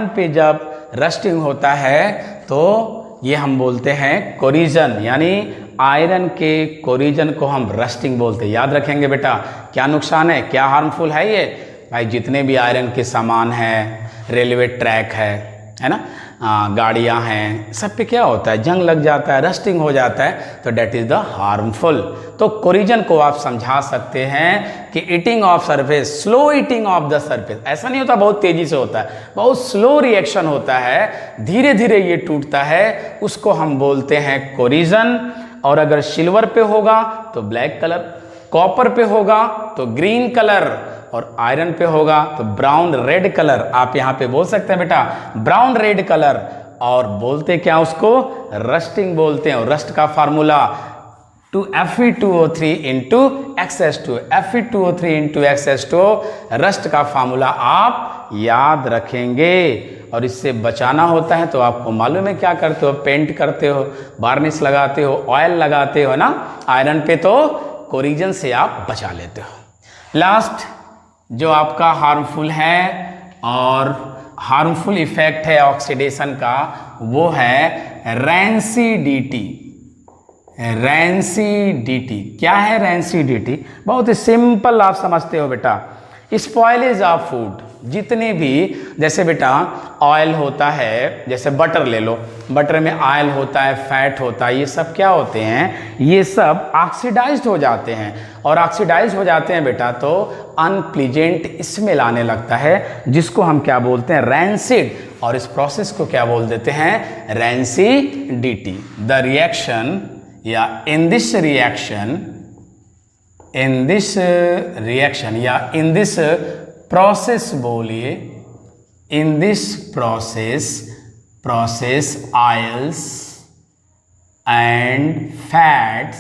पे जब रस्टिंग होता है तो ये हम बोलते हैं कोरिजन, यानी आयरन के कोरिजन को हम रस्टिंग बोलते हैं। याद रखेंगे बेटा, क्या नुकसान है, क्या हार्मफुल है ये भाई, जितने भी आयरन के सामान हैं, रेलवे ट्रैक है ना, गाड़ियां हैं, सब पे क्या होता है, जंग लग जाता है, रस्टिंग हो जाता है, तो डेट इज द हार्मफुल। तो कोरिजन को आप समझा सकते हैं कि eating of surface, slow eating of the surface. ऐसा नहीं होता बहुत तेजी से होता है, बहुत स्लो रिएक्शन होता है, धीरे धीरे ये टूटता है, उसको हम बोलते हैं कोरिजन। और अगर सिल्वर पे होगा तो ब्लैक कलर, कॉपर पे होगा तो ग्रीन कलर, और आयरन पे होगा तो ब्राउन रेड कलर। आप यहाँ पे बोल सकते हैं बेटा ब्राउन रेड कलर, और बोलते क्या उसको, रस्टिंग बोलते हैं। और रस्ट का formula Fe2O3 into XH2O, Fe2O3 into XH2O, rust का फार्मूला आप याद रखेंगे। और इससे बचाना होता है तो आपको मालूम है क्या करते हो, पेंट करते हो, वार्निश लगाते हो, ऑयल लगाते हो ना आयरन पे, तो कोरिजन से आप बचा लेते हो। लास्ट जो आपका हार्मफुल है और हार्मफुल इफेक्ट है ऑक्सीडेशन का, वो है रैंसिडिटी। रैंसिडिटी क्या है, रैंसिडिटी बहुत ही सिंपल, आप समझते हो बेटा, स्पॉइलेज ऑफ फूड। जितने भी, जैसे बेटा ऑयल होता है, जैसे बटर ले लो, बटर में ऑयल होता है, फैट होता है, ये सब क्या होते हैं, ये सब ऑक्सीडाइज्ड हो जाते हैं। और ऑक्सीडाइज हो जाते हैं बेटा तो अनप्लीजेंट स्मेल आने लगता है, जिसको हम क्या बोलते हैं, रैंसिड। और इस प्रोसेस को क्या बोल देते हैं, रैंसिडिटी। द रिएक्शन या इन दिस रिएक्शन या इन दिस प्रोसेस बोलिए, in this process oils and fats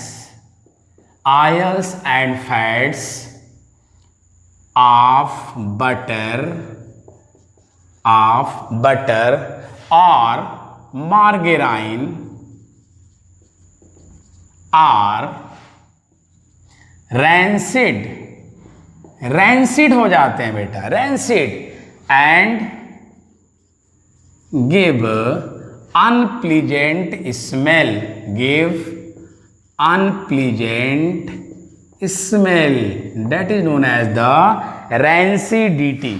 of butter और मार्गेराइन आर रैंसिड हो जाते हैं बेटा, rancid, and give unpleasant smell, that is known as the rancidity.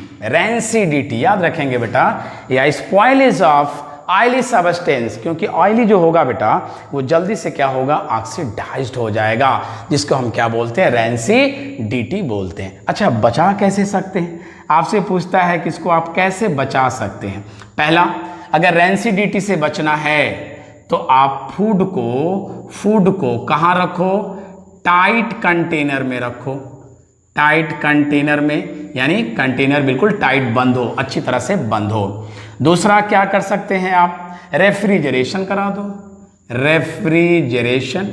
याद रखेंगे बेटा, या स्पॉइलेज ऑफ ऑयली सब्सटेंस, क्योंकि ऑयली जो होगा बेटा वो जल्दी से क्या होगा, ऑक्सीडाइज्ड हो जाएगा, जिसको हम क्या बोलते हैं, रेंसिडिटी बोलते हैं। अच्छा, बचा कैसे सकते हैं, आपसे पूछता है कि इसको आप कैसे बचा सकते हैं। पहला, अगर रेंसिडिटी से बचना है तो आप फूड को कहाँ रखो, टाइट कंटेनर में रखो, टाइट कंटेनर में, यानी कंटेनर बिल्कुल टाइट बंद हो, अच्छी तरह से बंद हो। दूसरा क्या कर सकते हैं आप, रेफ्रिजरेशन करा दो, रेफ्रिजरेशन,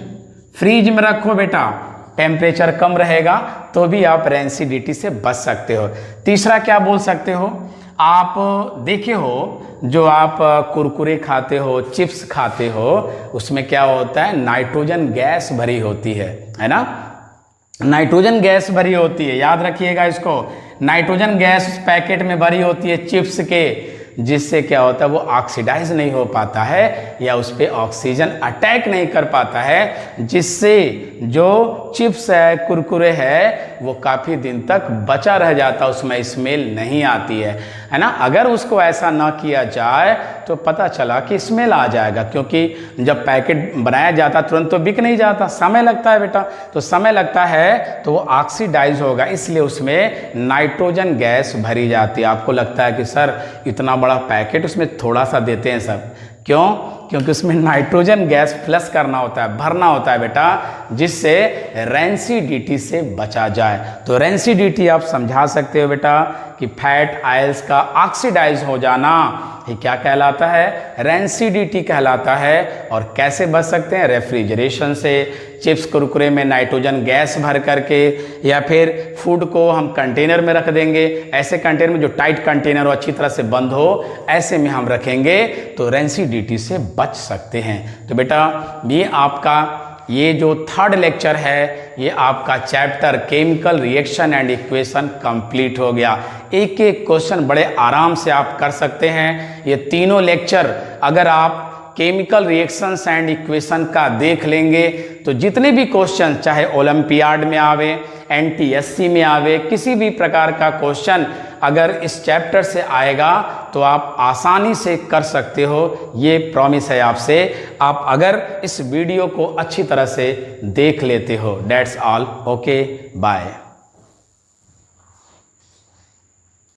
फ्रीज में रखो बेटा, टेम्परेचर कम रहेगा तो भी आप रेंसिडिटी से बच सकते हो। तीसरा क्या बोल सकते हो, आप देखे हो जो आप कुरकुरे खाते हो, चिप्स खाते हो, उसमें क्या होता है, नाइट्रोजन गैस भरी होती है ना, नाइट्रोजन गैस भरी होती है, याद रखिएगा इसको, नाइट्रोजन गैस उस पैकेट में भरी होती है चिप्स के, जिससे क्या होता है वो ऑक्सीडाइज नहीं हो पाता है या उस पर ऑक्सीजन अटैक नहीं कर पाता है, जिससे जो चिप्स है, कुरकुरे है, वो काफ़ी दिन तक बचा रह जाता, उसमें स्मेल नहीं आती है ना। अगर उसको ऐसा ना किया जाए तो पता चला कि स्मेल आ जाएगा, क्योंकि जब पैकेट बनाया जाता तुरंत तो बिक नहीं जाता, समय लगता है बेटा, तो समय लगता है तो वो ऑक्सीडाइज होगा, इसलिए उसमें नाइट्रोजन गैस भरी जाती है। आपको लगता है कि सर इतना बड़ा पैकेट उसमें थोड़ा सा देते हैं सर, क्यों, क्योंकि उसमें नाइट्रोजन गैस फ्लश करना होता है, भरना होता है बेटा, जिससे रेंसिडिटी से बचा जाए। तो रेंसिडिटी आप समझा सकते हो बेटा कि फैट आयल्स का ऑक्सीडाइज हो जाना, ये क्या कहलाता है, रेंसिडिटी कहलाता है। और कैसे बच सकते हैं, रेफ्रिजरेशन से, चिप्स कुरकुरे में नाइट्रोजन गैस भर करके, या फिर फूड को हम कंटेनर में रख देंगे, ऐसे कंटेनर में जो टाइट कंटेनर हो, अच्छी तरह से बंद हो, ऐसे में हम रखेंगे तो रेंसिडिटी से बच सकते हैं। तो बेटा ये आपका ये जो थर्ड लेक्चर है, ये आपका chapter chemical reaction and equation complete हो गया। एक एक क्वेश्चन बड़े आराम से आप कर सकते हैं। ये तीनों लेक्चर अगर आप केमिकल रिएक्शंस एंड इक्वेशन का देख लेंगे तो जितने भी क्वेश्चन, चाहे ओलंपियाड में आवे, NTSC में आवे, किसी भी प्रकार का क्वेश्चन अगर इस चैप्टर से आएगा तो आप आसानी से कर सकते हो, ये प्रॉमिस है आपसे, आप अगर इस वीडियो को अच्छी तरह से देख लेते हो। That's all, okay, bye.